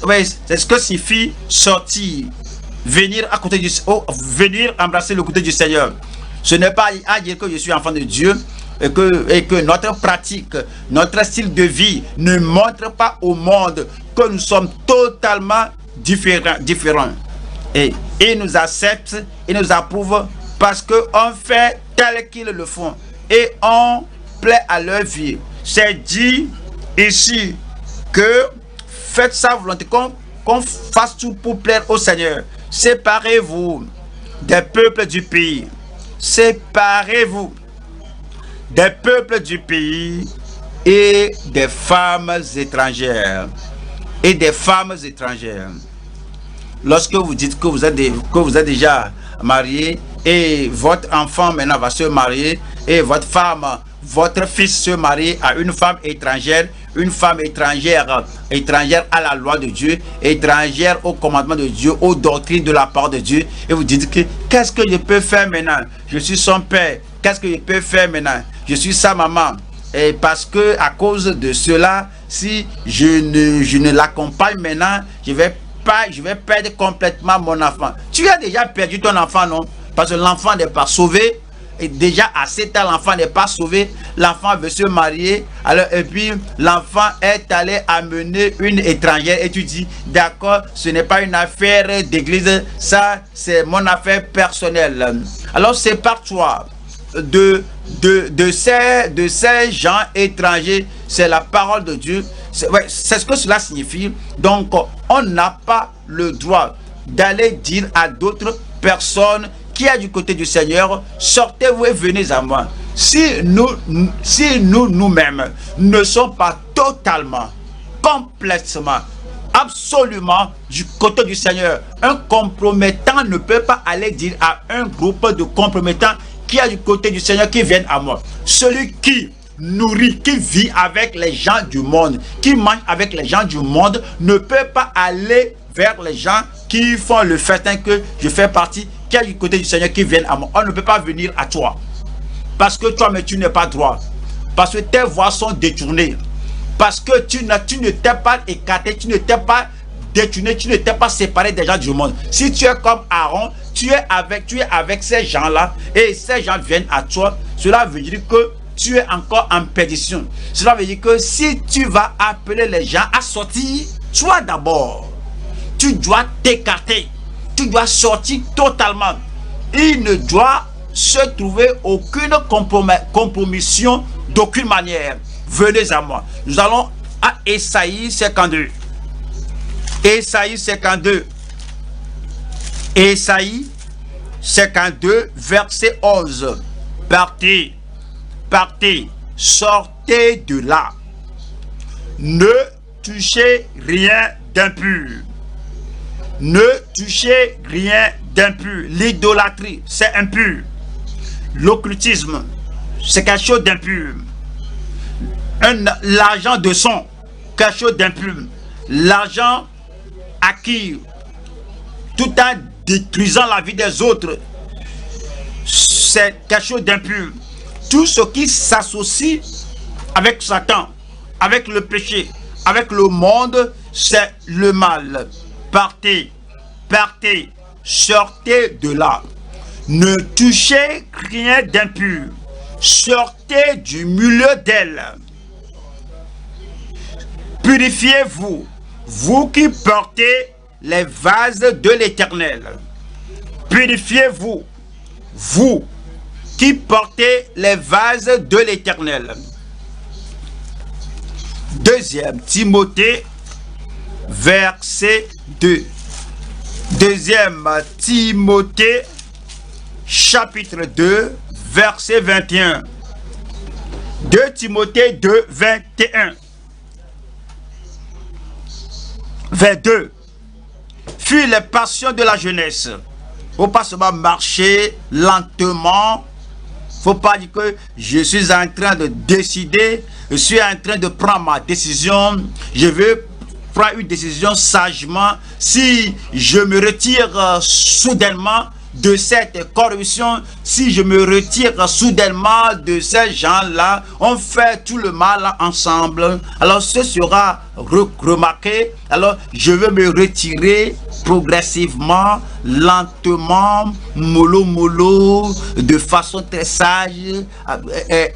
A: Oui, c'est ce que signifie sortir, venir à côté du, venir embrasser le côté du Seigneur. Ce n'est pas à dire que je suis enfant de Dieu et que notre pratique, notre style de vie ne montre pas au monde que nous sommes totalement différents. Et ils nous acceptent, ils nous approuvent parce qu'on fait tel qu'ils le font et on plaît à leur vie. C'est dit ici que faites sa volonté, qu'on qu'on fasse tout pour plaire au Seigneur. Séparez-vous des peuples du pays. Séparez-vous des peuples du pays et des femmes étrangères. Et des femmes étrangères. Lorsque vous dites que vous êtes déjà marié et votre enfant maintenant va se marier et votre femme, votre fils se marie à une femme étrangère à la loi de Dieu, étrangère au commandement de Dieu, aux doctrines de la part de Dieu, et vous dites que qu'est-ce que je peux faire maintenant? Je suis son père, qu'est-ce que je peux faire maintenant? Je suis sa maman. Et parce que à cause de cela, si je ne l'accompagne maintenant, je vais perdre complètement mon enfant. Tu as déjà perdu ton enfant, non? Parce que l'enfant n'est pas sauvé. Et déjà à 7 ans, l'enfant n'est pas sauvé. L'enfant veut se marier. Alors, et puis, l'enfant est allé amener une étrangère. Et tu dis, d'accord, ce n'est pas une affaire d'église. Ça, c'est mon affaire personnelle. Alors, sépare-toi de ces gens étrangers. C'est la parole de Dieu. C'est ce que cela signifie. Donc, on n'a pas le droit d'aller dire à d'autres personnes qui est du côté du Seigneur, sortez-vous et venez à moi. Si nous-mêmes ne sommes pas totalement, complètement, absolument du côté du Seigneur, un compromettant ne peut pas aller dire à un groupe de compromettants qui est du côté du Seigneur qui viennent à moi. Celui qui nourrit, qui vit avec les gens du monde, qui mange avec les gens du monde, ne peut pas aller vers les gens qui font le fait que je fais partie, qui est du côté du Seigneur qui viennent à moi. On ne peut pas venir à toi. Parce que toi, mais tu n'es pas droit. Parce que tes voies sont détournées. Parce que tu ne t'es pas écarté, tu ne t'es pas détourné, tu ne t'es pas séparé des gens du monde. Si tu es comme Aaron, tu es avec ces gens-là et ces gens viennent à toi, cela veut dire que tu es encore en perdition. Cela veut dire que si tu vas appeler les gens à sortir, toi d'abord, tu dois t'écarter. Tu dois sortir totalement. Il ne doit se trouver aucune compromission d'aucune manière. Venez à moi. Nous allons à Ésaïe 52. Ésaïe 52. Ésaïe 52, verset 11. Partez, partez, sortez de là. Ne touchez rien d'impur. Ne touchez rien d'impur. L'idolâtrie, c'est impur. L'occultisme, c'est quelque chose d'impur. L'argent de son, quelque chose d'impur. L'argent acquis tout en détruisant la vie des autres, c'est quelque chose d'impur. Tout ce qui s'associe avec Satan, avec le péché, avec le monde, c'est le mal. Partez, partez, sortez de là. Ne touchez rien d'impur. Sortez du milieu d'elle. Purifiez-vous, vous qui portez les vases de l'Éternel. Purifiez-vous, vous qui portez les vases de l'Éternel. Deuxième Timothée, verset 2. Deuxième Timothée, chapitre 2, verset 21. 2 Timothée 2, 21. 22. Fuis les passions de la jeunesse. Faut pas seulement marcher lentement. Faut pas dire que je suis en train de décider, je suis en train de prendre ma décision. Je veux prendre une décision sagement. Si je me retire soudainement de cette corruption, si je me retire soudainement de ces gens-là, on fait tout le mal ensemble. Alors ce sera remarqué. Alors je veux me retirer progressivement, lentement, mollo, de façon très sage,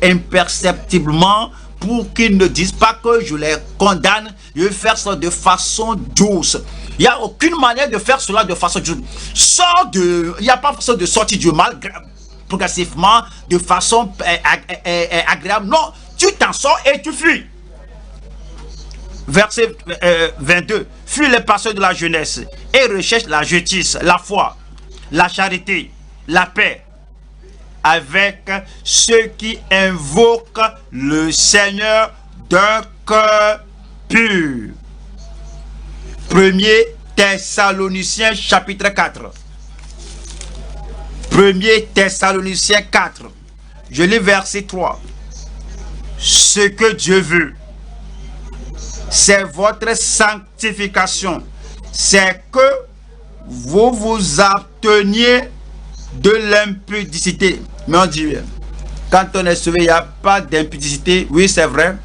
A: imperceptiblement, pour qu'ils ne disent pas que je les condamne. Je vais faire ça de façon douce. Il n'y a aucune manière de faire cela de façon douce. Il n'y a pas façon de sortir du mal progressivement, de façon agréable. Non, tu t'en sors et tu fuis. verset 22. Fuis les passions de la jeunesse et recherche la justice, la foi, la charité, la paix, avec ceux qui invoquent le Seigneur d'un cœur pur. 1er Thessaloniciens chapitre 4. 1er Thessaloniciens 4. Je lis verset 3. Ce que Dieu veut, c'est votre sanctification. C'est que vous vous absteniez de l'impudicité. Mais on dit, quand on est sauvé, il n'y a pas d'impudicité. Oui, c'est vrai.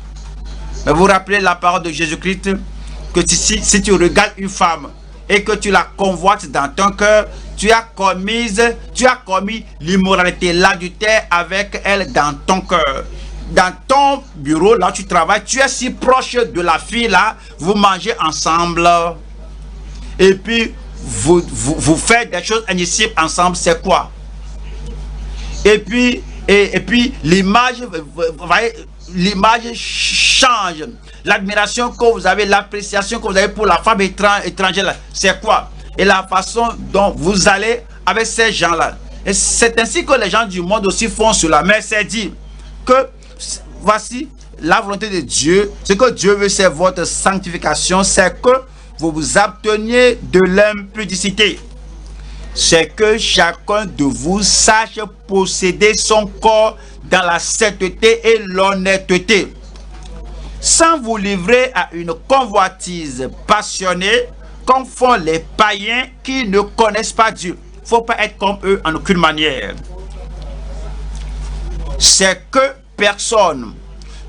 A: Mais vous rappelez la parole de Jésus-Christ que si tu regardes une femme et que tu la convoites dans ton cœur, tu as commis l'immoralité, l'adultère avec elle dans ton cœur. Dans ton bureau, là tu travailles, tu es si proche de la fille là, vous mangez ensemble. Et puis, vous faites des choses indicibles ensemble, c'est quoi? Et puis l'image change. L'admiration que vous avez, l'appréciation que vous avez pour la femme étrangère, c'est quoi? Et la façon dont vous allez avec ces gens-là. Et c'est ainsi que les gens du monde aussi font cela. Mais c'est dit que voici la volonté de Dieu. Ce que Dieu veut, c'est votre sanctification. C'est que vous vous absteniez de l'impudicité. C'est que chacun de vous sache posséder son corps dans la sainteté et l'honnêteté, sans vous livrer à une convoitise passionnée, comme font les païens qui ne connaissent pas Dieu. Il ne faut pas être comme eux en aucune manière. C'est que personne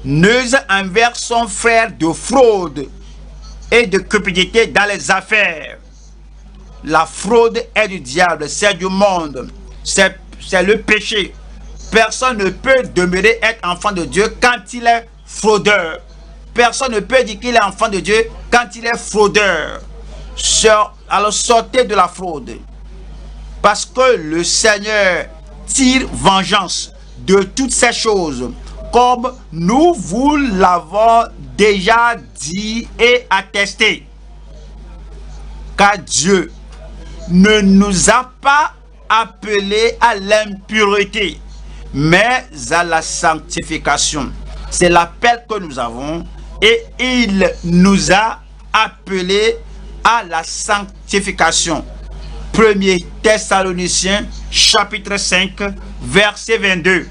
A: n'use envers son frère de fraude et de cupidité dans les affaires. La fraude est du diable, c'est du monde, c'est le péché. Personne ne peut demeurer être enfant de Dieu quand il est fraudeur. Personne ne peut dire qu'il est enfant de Dieu quand il est fraudeur. Alors sortez de la fraude. Parce que le Seigneur tire vengeance de toutes ces choses, comme nous vous l'avons déjà dit et attesté. Car Dieu ne nous a pas appelés à l'impureté, mais à la sanctification. C'est l'appel que nous avons et il nous a appelés à la sanctification. 1er Thessaloniciens chapitre 5 verset 22.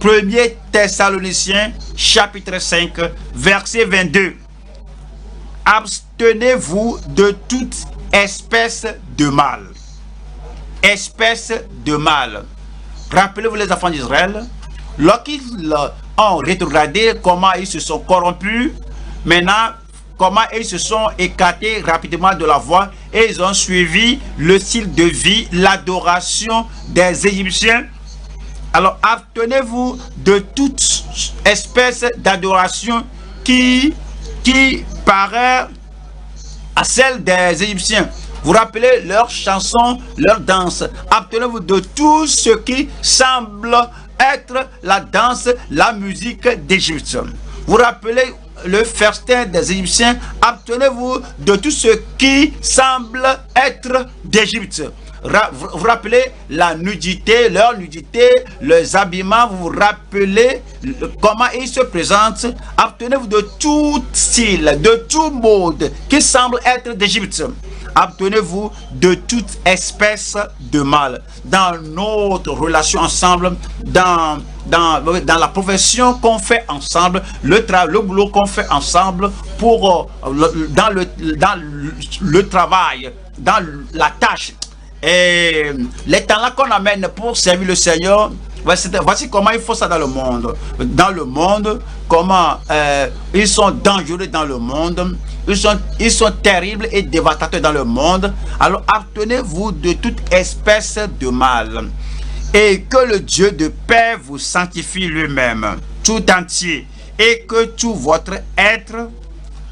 A: 1er Thessaloniciens chapitre 5 verset 22. Abstenez-vous de toute espèce de mal. Espèce de mal. Rappelez-vous les enfants d'Israël, lorsqu'ils ont rétrogradé, comment ils se sont corrompus, maintenant comment ils se sont écartés rapidement de la voie et ils ont suivi le style de vie, l'adoration des Égyptiens. Alors abstenez-vous de toute espèce d'adoration qui paraît à celle des Égyptiens. Vous rappelez leurs chansons, leurs danses. Abstenez-vous de tout ce qui semble être la danse, la musique d'Égypte. Vous rappelez le festin des Égyptiens. Abstenez-vous de tout ce qui semble être d'Égypte. Vous rappelez la nudité, leur nudité, leurs habillements, vous vous rappelez comment ils se présentent. Abstenez-vous de tout style, de tout mode qui semble être d'Égypte. Abstenez-vous de toute espèce de mal. Dans notre relation ensemble, dans la profession qu'on fait ensemble, le boulot qu'on fait ensemble, dans le travail, dans la tâche, et les talents qu'on amène pour servir le Seigneur. Voici comment il faut ça dans le monde. Dans le monde, comment ils sont dangereux dans le monde. Ils sont terribles et dévastateurs dans le monde. Alors abstenez-vous de toute espèce de mal. Et que le Dieu de paix vous sanctifie lui-même, tout entier. Et que tout votre être,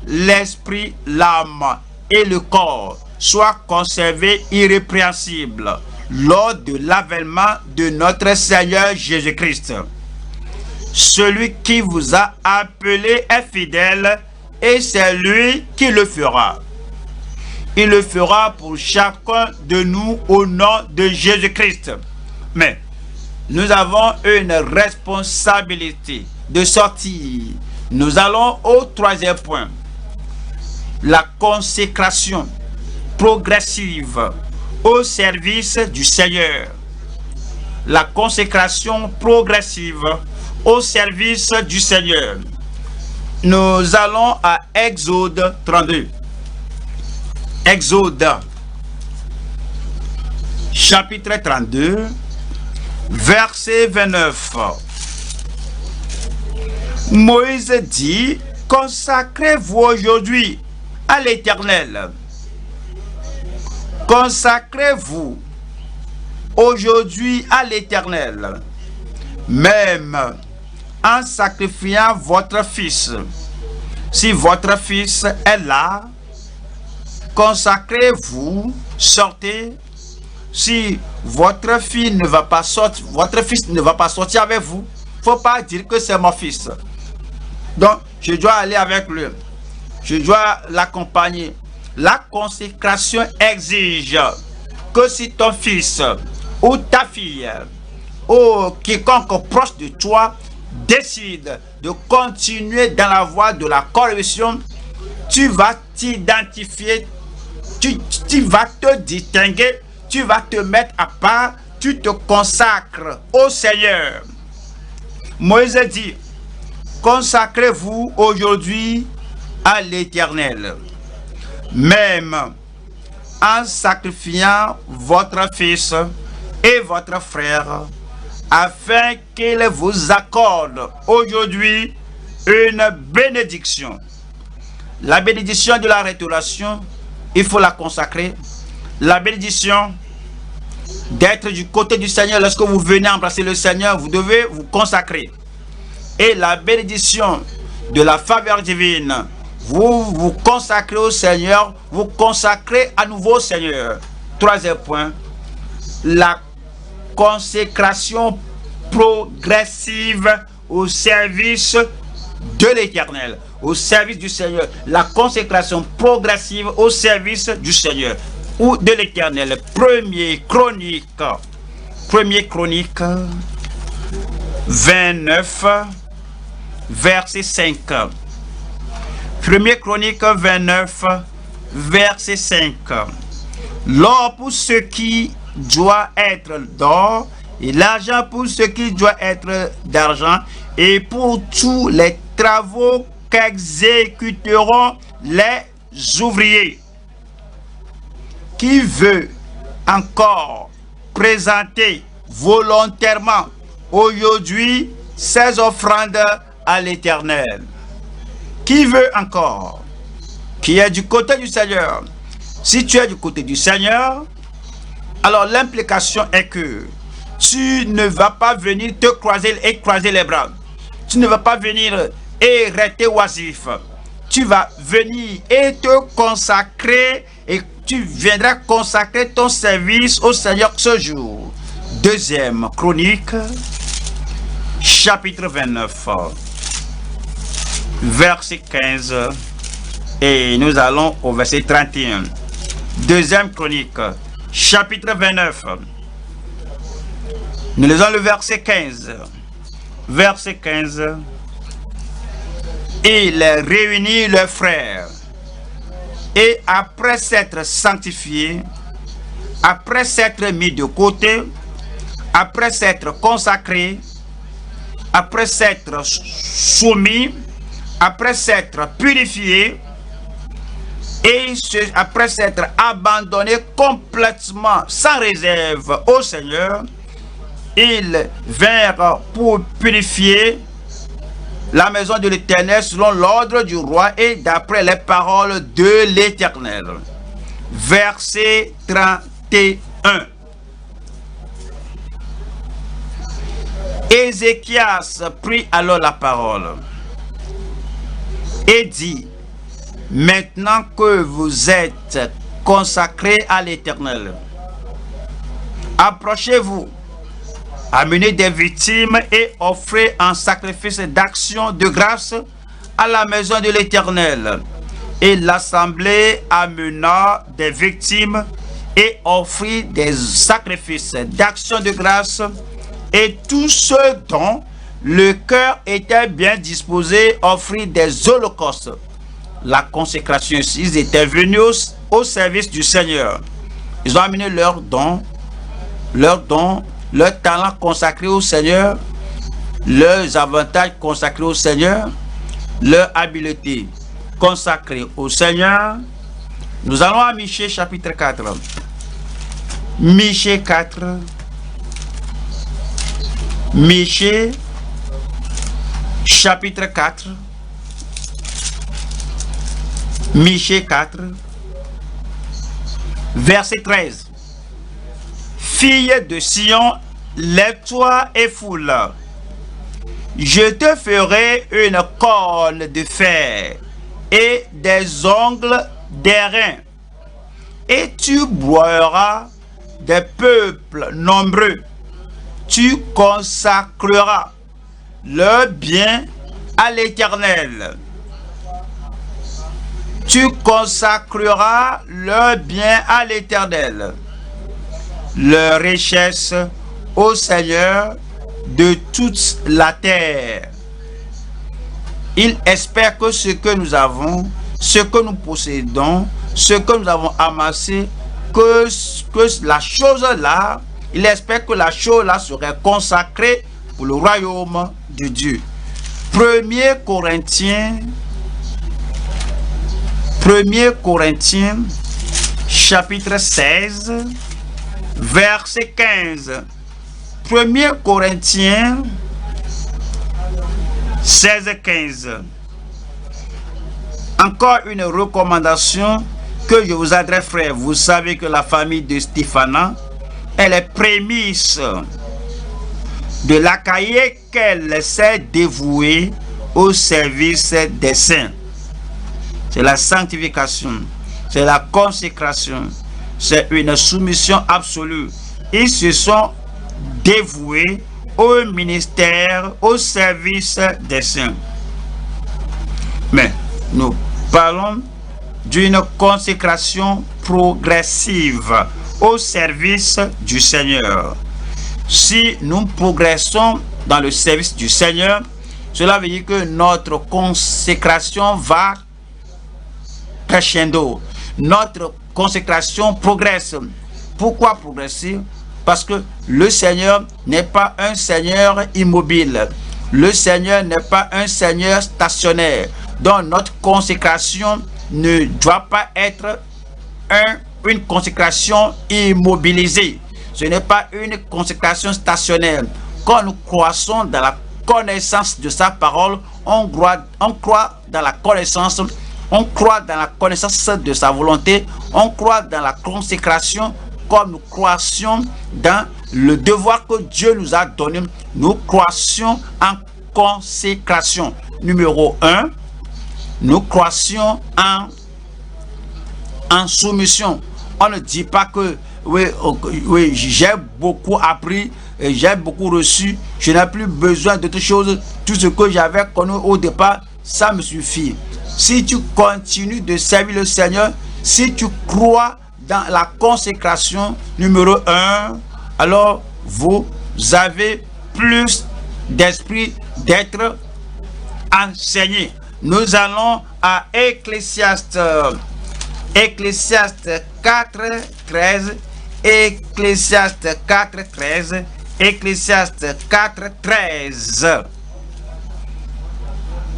A: l'esprit, l'âme et le corps soit conservé irrépréhensible lors de l'avènement de notre Seigneur Jésus-Christ. Celui qui vous a appelé est fidèle et c'est lui qui le fera. Il le fera pour chacun de nous au nom de Jésus-Christ. Mais nous avons une responsabilité de sortir. Nous allons au troisième point. La consécration progressive au service du Seigneur. La consécration progressive au service du Seigneur. Nous allons à Exode 32. Exode, chapitre 32, verset 29. Moïse dit, consacrez-vous aujourd'hui à l'Éternel. Consacrez-vous aujourd'hui à l'Éternel, même en sacrifiant votre fils. Si votre fils est là, consacrez-vous, sortez. Si votre fille ne va pas sortir, votre fils ne va pas sortir avec vous, faut pas dire que c'est mon fils. Donc, je dois aller avec lui. Je dois l'accompagner. La consécration exige que si ton fils ou ta fille ou quiconque proche de toi décide de continuer dans la voie de la corruption, tu vas t'identifier, tu vas te distinguer, tu vas te mettre à part, tu te consacres au Seigneur. Moïse dit, consacrez-vous aujourd'hui à l'Éternel, même en sacrifiant votre fils et votre frère, afin qu'il vous accorde aujourd'hui une bénédiction. La bénédiction de la restauration, il faut la consacrer. La bénédiction d'être du côté du Seigneur, lorsque vous venez embrasser le Seigneur, vous devez vous consacrer. Et la bénédiction de la faveur divine, vous vous consacrez au Seigneur, vous consacrez à nouveau au Seigneur. Troisième point, la consécration progressive au service de l'Éternel, au service du Seigneur. La consécration progressive au service du Seigneur ou de l'Éternel. Premier Chronique 29, verset 5. Premier Chronique 29, verset 5. L'or pour ce qui doit être d'or, et l'argent pour ce qui doit être d'argent, et pour tous les travaux qu'exécuteront les ouvriers. Qui veut encore présenter volontairement aujourd'hui ses offrandes à l'Éternel? Qui veut encore? Qui est du côté du Seigneur? Si tu es du côté du Seigneur, alors l'implication est que tu ne vas pas venir te croiser les bras. Tu ne vas pas venir et rester oisif. Tu vas venir et te consacrer, et tu viendras consacrer ton service au Seigneur ce jour. Deuxième Chronique, chapitre 29, verset 15, et nous allons au verset 31. Deuxième Chronique, chapitre 29. Nous lisons le verset 15. Verset 15. Il réunit leurs frères, et après s'être sanctifié, après s'être mis de côté, après s'être consacré, après s'être soumis, après s'être purifié, et après s'être abandonné complètement sans réserve au Seigneur, ils vinrent pour purifier la maison de l'Éternel selon l'ordre du roi et d'après les paroles de l'Éternel. Verset 31. Ézéchias prit alors la parole et dit, maintenant que vous êtes consacrés à l'Éternel, approchez-vous, amenez des victimes et offrez un sacrifice d'action de grâce à la maison de l'Éternel. Et l'assemblée amena des victimes et offrit des sacrifices d'action de grâce, et tous ceux dont le cœur était bien disposé offrit des holocaustes. La consécration ici, ils étaient venus au service du Seigneur. Ils ont amené leurs dons, leur talent consacré au Seigneur, leurs avantages consacrés au Seigneur, leur habileté consacrée au Seigneur. Nous allons à Michée chapitre 4. Michée 4. Michée chapitre 4. Michée 4. Verset 13. Fille de Sion, lève-toi et foule. Je te ferai une corne de fer et des ongles d'airain, et tu boiras des peuples nombreux. Tu consacreras leur bien à l'Éternel. Tu consacreras leur bien à l'Éternel, leur richesse au Seigneur de toute la terre. Il espère que ce que nous avons, ce que nous possédons, ce que nous avons amassé, que la chose-là, il espère que la chose-là serait consacrée pour le royaume de Dieu. 1 Corinthiens chapitre 16, verset 15. 1 Corinthiens 16, 15. Encore une recommandation que je vous adresse, frère. Vous savez que la famille de Stéphana est les prémices de l'Achaïe, qu'elle s'est dévouée au service des saints. C'est la sanctification, c'est la consécration, c'est une soumission absolue. Ils se sont dévoués au ministère, au service des saints. Mais nous parlons d'une consécration progressive au service du Seigneur. Si nous progressons dans le service du Seigneur, cela veut dire que notre consécration va crescendo. Notre consécration progresse. Pourquoi progresser? Parce que le Seigneur n'est pas un Seigneur immobile. Le Seigneur n'est pas un Seigneur stationnaire. Donc notre consécration ne doit pas être une consécration immobilisée. Ce n'est pas une consécration stationnaire. Quand nous croissons dans la connaissance de sa parole, on croit dans la connaissance, on croit dans la connaissance de sa volonté, on croit dans la consécration, comme nous croissions dans le devoir que Dieu nous a donné. Nous croissions en consécration. Numéro 1, nous croissions en soumission. On ne dit pas que oui, j'ai beaucoup appris, j'ai beaucoup reçu, je n'ai plus besoin d'autre chose. Tout ce que j'avais connu au départ, ça me suffit. Si tu continues de servir le Seigneur, si tu crois dans la consécration numéro 1, alors vous avez plus d'esprit d'être enseigné. Nous allons à Ecclésiaste 4, 13. Ecclésiaste 4, 13. Ecclésiaste 4, 13.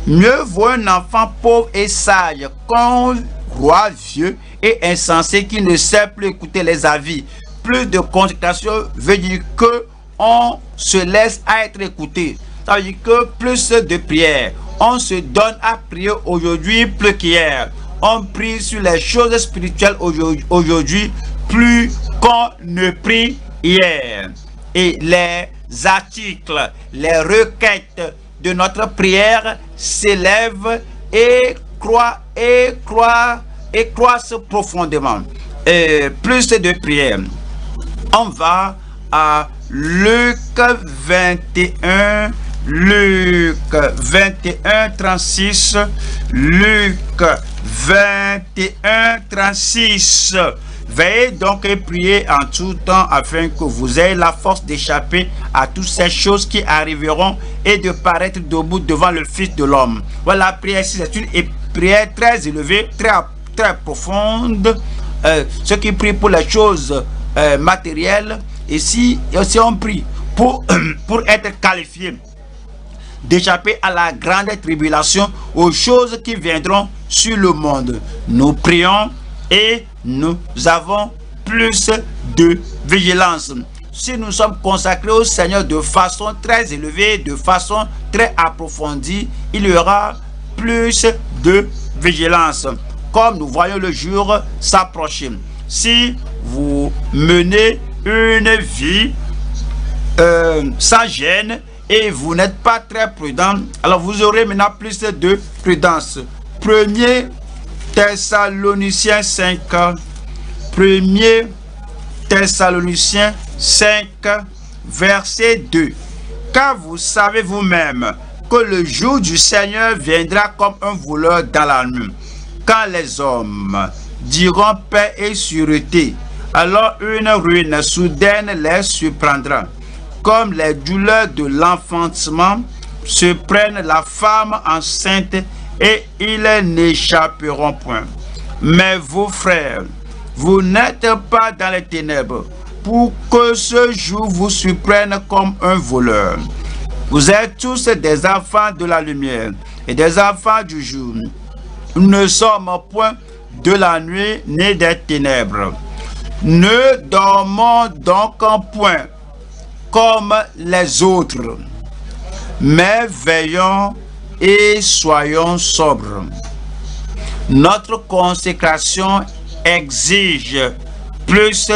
A: Mieux vaut un enfant pauvre et sage qu'un roi vieux et insensé qui ne sait plus écouter les avis. Plus de consécration veut dire que on se laisse à être écouté. Ça veut dire que plus de prières. On se donne à prier aujourd'hui plus qu'hier. On prie sur les choses spirituelles aujourd'hui plus qu'on ne prie hier. Et les articles, les requêtes de notre prière s'élèvent et croissent profondément. Et plus de prières. On va à Luc 21, Luc 21, 36. Luc 21, 36. Veillez donc et priez en tout temps afin que vous ayez la force d'échapper à toutes ces choses qui arriveront et de paraître debout devant le Fils de l'homme. Voilà, la prière ici, c'est une prière très élevée, très profonde. Ceux qui prient pour les choses matérielles, ici on prie pour être qualifié d'échapper à la grande tribulation, aux choses qui viendront sur le monde. Nous prions et nous avons plus de vigilance. Si nous sommes consacrés au Seigneur de façon très élevée, de façon très approfondie, il y aura plus de vigilance. Comme nous voyons le jour s'approcher. Si vous menez une vie sans gêne et vous n'êtes pas très prudent, alors vous aurez maintenant plus de prudence. 1er Thessaloniciens 5, 1er Thessaloniciens 5, verset 2. Car vous savez vous-même que le jour du Seigneur viendra comme un voleur dans la nuit. Quand les hommes diront paix et sûreté, alors une ruine soudaine les surprendra. Comme les douleurs de l'enfantement se prennent la femme enceinte et ils n'échapperont point. Mais vous, frères, vous n'êtes pas dans les ténèbres pour que ce jour vous surprenne comme un voleur. Vous êtes tous des enfants de la lumière et des enfants du jour. Nous ne sommes point de la nuit ni des ténèbres. Ne dormons donc en point comme les autres, mais veillons et soyons sobres. Notre consécration exige plus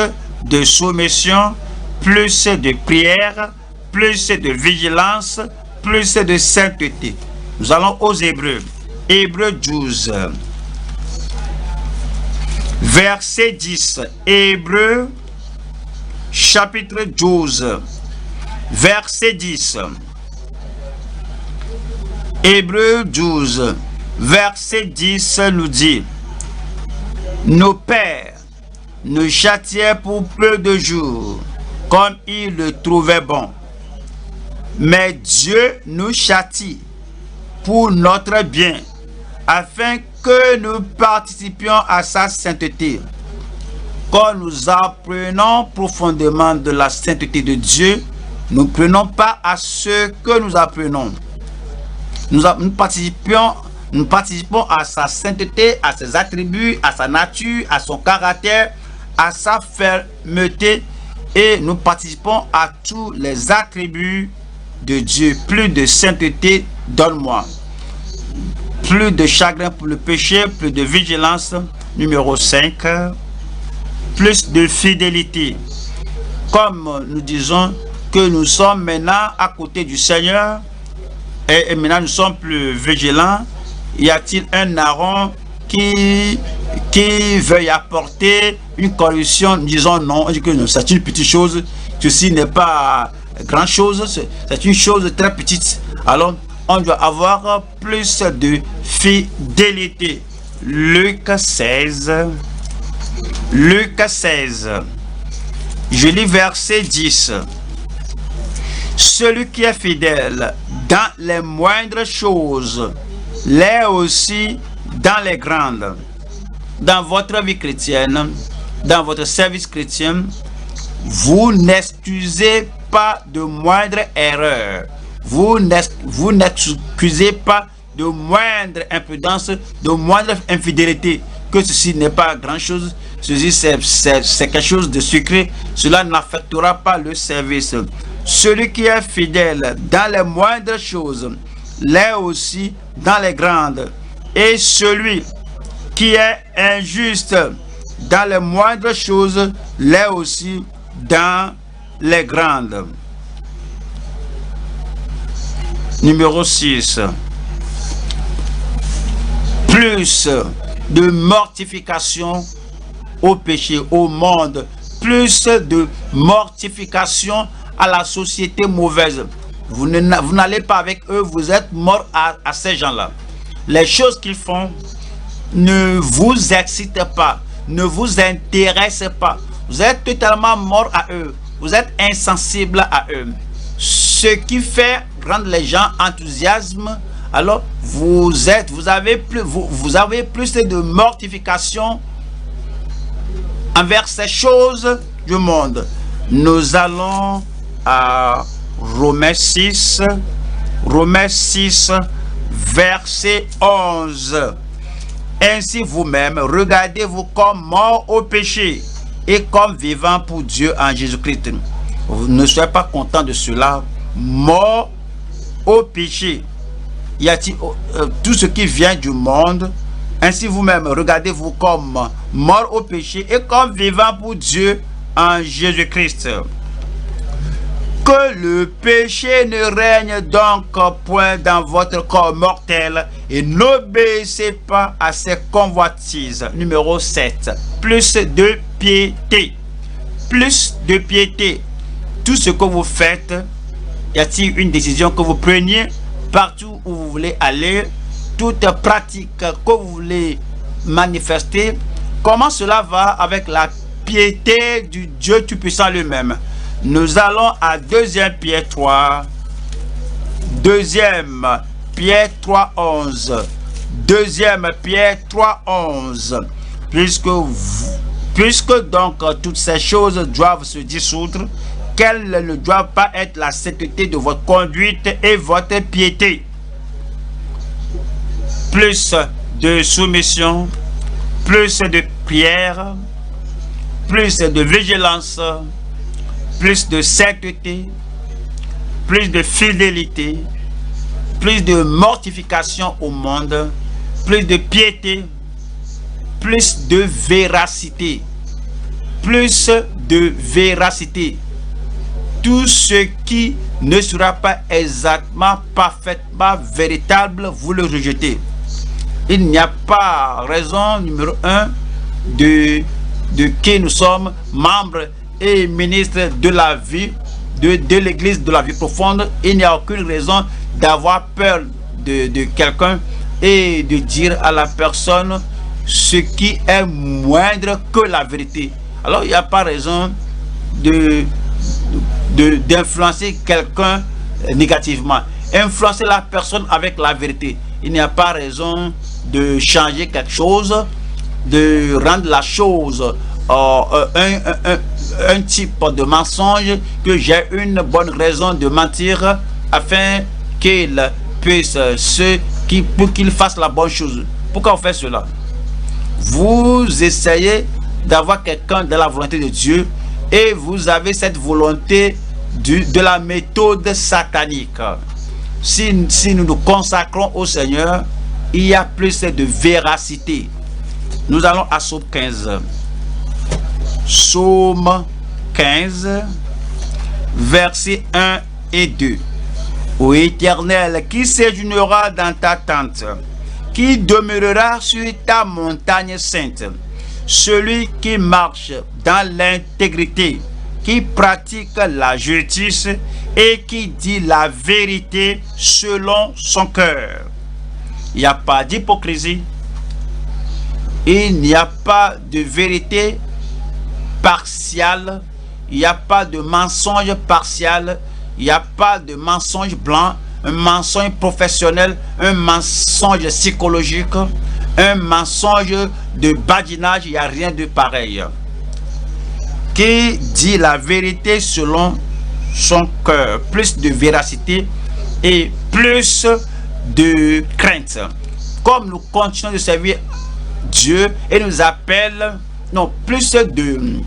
A: de soumission, plus de prière, plus de vigilance, plus de sainteté. Nous allons aux Hébreux. Hébreux 12, verset 10. Hébreux chapitre 12, verset 10. Hébreux 12, verset 10 nous dit: nos pères nous châtiaient pour peu de jours, comme ils le trouvaient bon. Mais Dieu nous châtie pour notre bien, afin que nous participions à sa sainteté. Quand nous apprenons profondément de la sainteté de Dieu, nous ne prenons pas à ce que nous apprenons. Nous participons à sa sainteté, à ses attributs, à sa nature, à son caractère, à sa fermeté, et nous participons à tous les attributs de Dieu. Plus de sainteté, donne-moi. Plus de chagrin pour le péché, plus de vigilance. Numéro 5. Plus de fidélité. Comme nous disons que nous sommes maintenant à côté du Seigneur, et maintenant nous sommes plus vigilants, y a-t-il un Aaron qui veuille apporter une correction? Nous disons non, c'est une petite chose, ceci n'est pas grand chose, c'est une chose très petite. Alors on doit avoir plus de fidélité. Luc 16. Luc 16. Je lis verset 10. Celui qui est fidèle dans les moindres choses l'est aussi dans les grandes. Dans votre vie chrétienne, dans votre service chrétien, vous n'excusez pas de moindre erreur. Vous n'excusez pas de moindre imprudence, de moindre infidélité. Que ceci n'est pas grand chose, ceci c'est quelque chose de secret, cela n'affectera pas le service. Celui qui est fidèle dans les moindres choses l'est aussi dans les grandes. Et celui qui est injuste dans les moindres choses l'est aussi dans les grandes. Numéro 6. Plus de mortification au péché, au monde, plus de mortification à la société mauvaise. Vous n'allez pas avec eux, vous êtes mort à ces gens-là. Les choses qu'ils font ne vous excitent pas, ne vous intéressent pas. Vous êtes totalement mort à eux, vous êtes insensible à eux. Ce qui fait rendre les gens enthousiastes, alors vous avez plus de mortification envers ces choses du monde. Nous allons à Romains 6, verset 11. Ainsi vous-même, regardez-vous comme morts au péché et comme vivants pour Dieu en Jésus-Christ. Vous ne soyez pas content de cela. Mort au péché. Y a-t-il tout ce qui vient du monde? Ainsi vous-même, regardez-vous comme morts au péché et comme vivants pour Dieu en Jésus-Christ. Que le péché ne règne donc point dans votre corps mortel et n'obéissez pas à ses convoitises. Numéro 7. Plus de piété. Plus de piété. Tout ce que vous faites, y a-t-il une décision que vous preniez partout où vous voulez aller, toute pratique que vous voulez manifester, comment cela va avec la piété du Dieu Tout-Puissant lui-même? Nous allons à 2 Pierre 3, 11. 2 Pierre 3, 11. Puisque donc toutes ces choses doivent se dissoudre, quelle ne doit pas être la sainteté de votre conduite et votre piété? Plus de soumission, plus de prière, plus de vigilance, plus de sainteté, plus de fidélité, plus de mortification au monde, plus de piété, plus de véracité, plus de véracité. Tout ce qui ne sera pas exactement, parfaitement véritable, vous le rejetez. Il n'y a pas raison, numéro 1, de qui nous sommes, membres et ministres de la vie, de l'église de la vie profonde. Il n'y a aucune raison d'avoir peur de quelqu'un et de dire à la personne ce qui est moindre que la vérité. Alors il n'y a pas raison d'influencer quelqu'un négativement. Influencer la personne avec la vérité. Il n'y a pas raison de changer quelque chose, de rendre la chose un type de mensonge, que j'ai une bonne raison de mentir afin qu'il puisse pour qu'il fasse la bonne chose. Pourquoi on fait cela? Vous essayez d'avoir quelqu'un dans la volonté de Dieu et vous avez cette volonté de la méthode satanique. Si nous nous consacrons au Seigneur, il y a plus de véracité. Nous allons à Psaume 15. Psaume 15, versets 1 et 2. Ô Éternel, qui séjournera dans ta tente, qui demeurera sur ta montagne sainte? Celui qui marche dans l'intégrité, qui pratique la justice et qui dit la vérité selon son cœur. Il n'y a pas d'hypocrisie, il n'y a pas de vérité partiale, il n'y a pas de mensonge partial, il n'y a pas de mensonge blanc, un mensonge professionnel, un mensonge psychologique, un mensonge de badinage. Il n'y a rien de pareil. Qui dit la vérité selon son cœur, plus de véracité et plus de crainte. Comme nous continuons de servir Dieu et nous appelle, non, plus de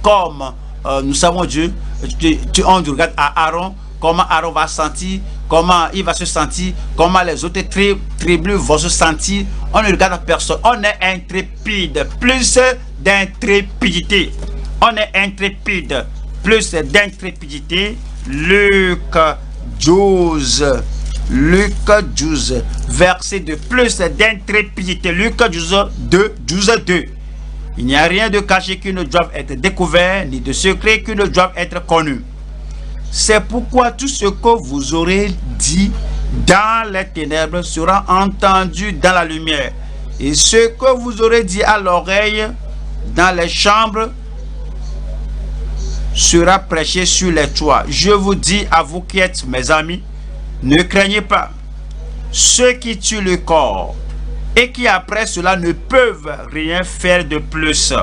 A: comme nous savons Dieu, on regarde à Aaron, comment Aaron va sentir, comment il va se sentir, comment les autres tribus vont se sentir. On ne regarde à personne, on est intrépide, plus d'intrépidité. On est intrépide, plus d'intrépidité. Luc 12, verset de plus d'intrépidité. Luc 12, 2. Il n'y a rien de caché qui ne doive être découvert, ni de secret qui ne doive être connu. C'est pourquoi tout ce que vous aurez dit dans les ténèbres sera entendu dans la lumière. Et ce que vous aurez dit à l'oreille dans les chambres sera prêché sur les toits. Je vous dis à vous qui êtes mes amis, ne craignez pas ceux qui tuent le corps et qui après cela ne peuvent rien faire de plus.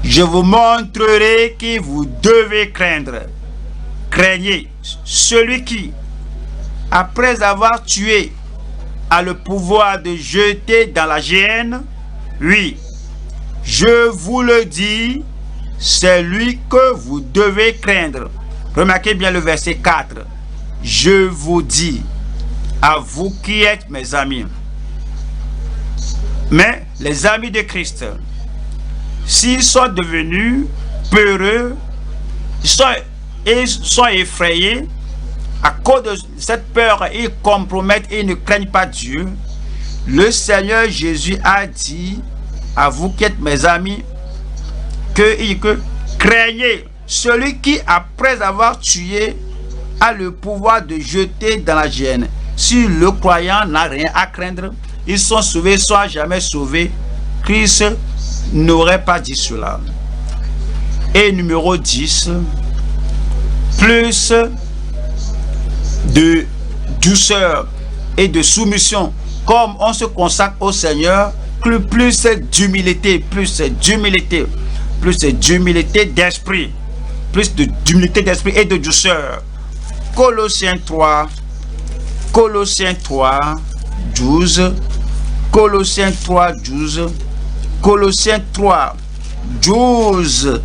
A: Je vous montrerai qui vous devez craindre. Craignez celui qui, après avoir tué, a le pouvoir de jeter dans la géhenne. Oui, je vous le dis, c'est lui que vous devez craindre. Remarquez bien le verset 4. Je vous dis, à vous qui êtes mes amis. Mais les amis de Christ, s'ils sont devenus peureux, ils sont effrayés, à cause de cette peur, ils compromettent et ne craignent pas Dieu. Le Seigneur Jésus a dit à vous qui êtes mes amis que craignez celui qui, après avoir tué, a le pouvoir de jeter dans la géhenne. Si le croyant n'a rien à craindre, ils sont sauvés, soit jamais sauvés. Christ n'aurait pas dit cela. Et numéro 10, plus de douceur et de soumission. Comme on se consacre au Seigneur, plus d'humilité, plus d'humilité d'esprit, d'humilité d'esprit et de douceur. Colossiens 3, 12, Colossiens 3, 12, Colossiens 3, 12.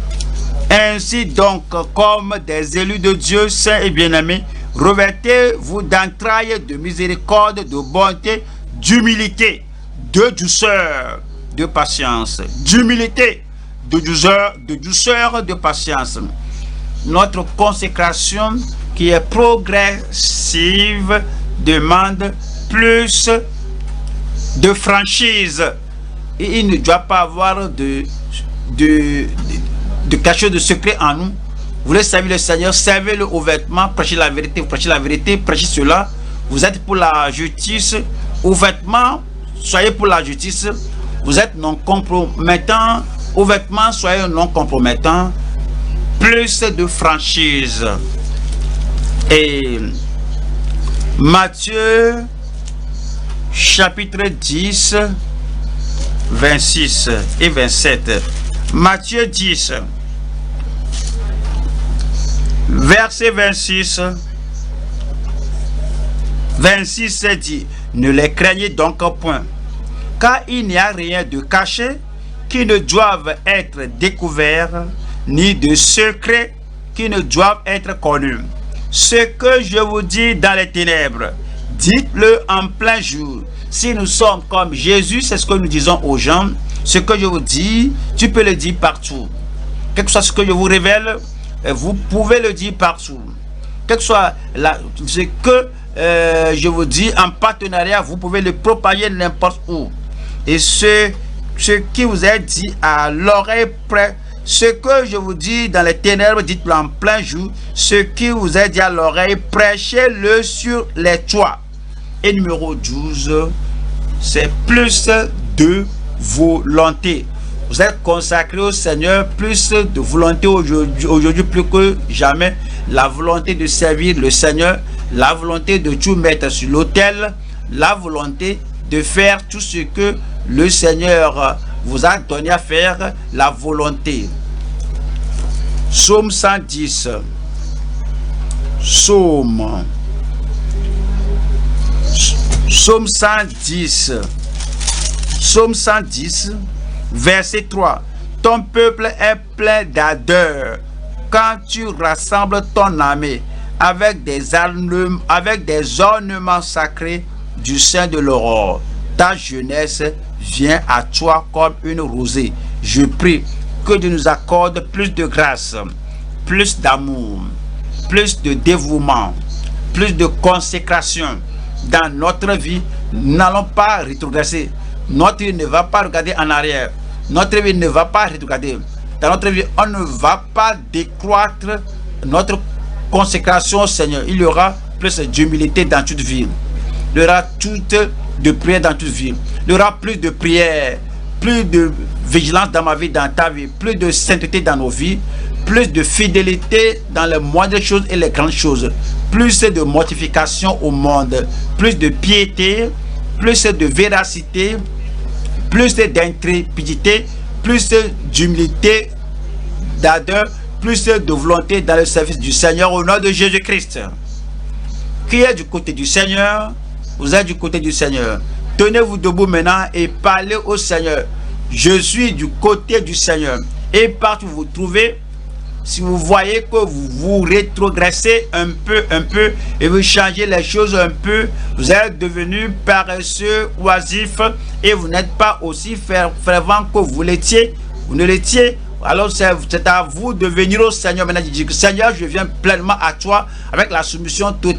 A: Ainsi donc, comme des élus de Dieu, saints et bien-aimés, revêtez-vous d'entrailles de miséricorde, de bonté, d'humilité, de douceur, de patience. D'humilité, de douceur, de patience. Notre consécration qui est progressive demande plus de franchise. Et il ne doit pas avoir de quelque chose de secret en nous. Vous voulez servir le Seigneur, servez-le au vêtement, prêchez la vérité, vous prêchez la vérité, prêchez cela. Vous êtes pour la justice, au vêtement, soyez pour la justice. Vous êtes non compromettant, au vêtement, soyez non compromettant. Plus de franchise. Et Matthieu chapitre 10, 26 et 27. Matthieu 10, verset 26. 26 dit, ne les craignez donc point, car il n'y a rien de caché qui ne doive être découvert, ni de secret qui ne doivent être connus. Ce que je vous dis dans les ténèbres, dites-le en plein jour. Si nous sommes comme Jésus, c'est ce que nous disons aux gens. Ce que je vous dis, tu peux le dire partout. Quel que soit ce que je vous révèle, vous pouvez le dire partout. Quel que soit ce que je vous dis en partenariat, vous pouvez le propager n'importe où. Et ce qui vous est dit à l'oreille près, ce que je vous dis dans les ténèbres, dites-le en plein jour. Ce qui vous est dit à l'oreille, prêchez-le sur les toits. Et numéro 12, c'est plus de volonté. Vous êtes consacré au Seigneur, plus de volonté aujourd'hui plus que jamais. La volonté de servir le Seigneur, la volonté de tout mettre sur l'autel, la volonté de faire tout ce que le Seigneur vous a donné à faire, la volonté. Psaume 110. Psaume 110. Psaume 110, verset 3. Ton peuple est plein d'ardeur quand tu rassembles ton armée avec des ornements sacrés du sein de l'aurore. Ta jeunesse vient à toi comme une rosée. Je prie que Dieu nous accorde plus de grâce, plus d'amour, plus de dévouement, plus de consécration dans notre vie. Nous n'allons pas rétrogresser. Notre vie ne va pas regarder en arrière. Notre vie ne va pas rétrograder. Dans notre vie, on ne va pas décroître notre consécration au Seigneur, il y aura plus d'humilité dans toute vie. Il y aura toute de prière dans toute vie. Il y aura plus de prière, plus de vigilance dans ma vie, dans ta vie, plus de sainteté dans nos vies, plus de fidélité dans les moindres choses et les grandes choses, plus de mortification au monde, plus de piété, plus de véracité, plus d'intrépidité, plus d'humilité, d'ardeur, plus de volonté dans le service du Seigneur au nom de Jésus-Christ. Qui est du côté du Seigneur? Vous êtes du côté du Seigneur. Tenez-vous debout maintenant et parlez au Seigneur. Je suis du côté du Seigneur. Et partout où vous vous trouvez, si vous voyez que vous vous rétrogressez un peu, et vous changez les choses un peu, vous êtes devenu paresseux, oisif, et vous n'êtes pas aussi fervent que vous l'étiez, vous ne l'étiez. Alors c'est à vous de venir au Seigneur maintenant. Je dis que Seigneur, je viens pleinement à toi avec la soumission totale.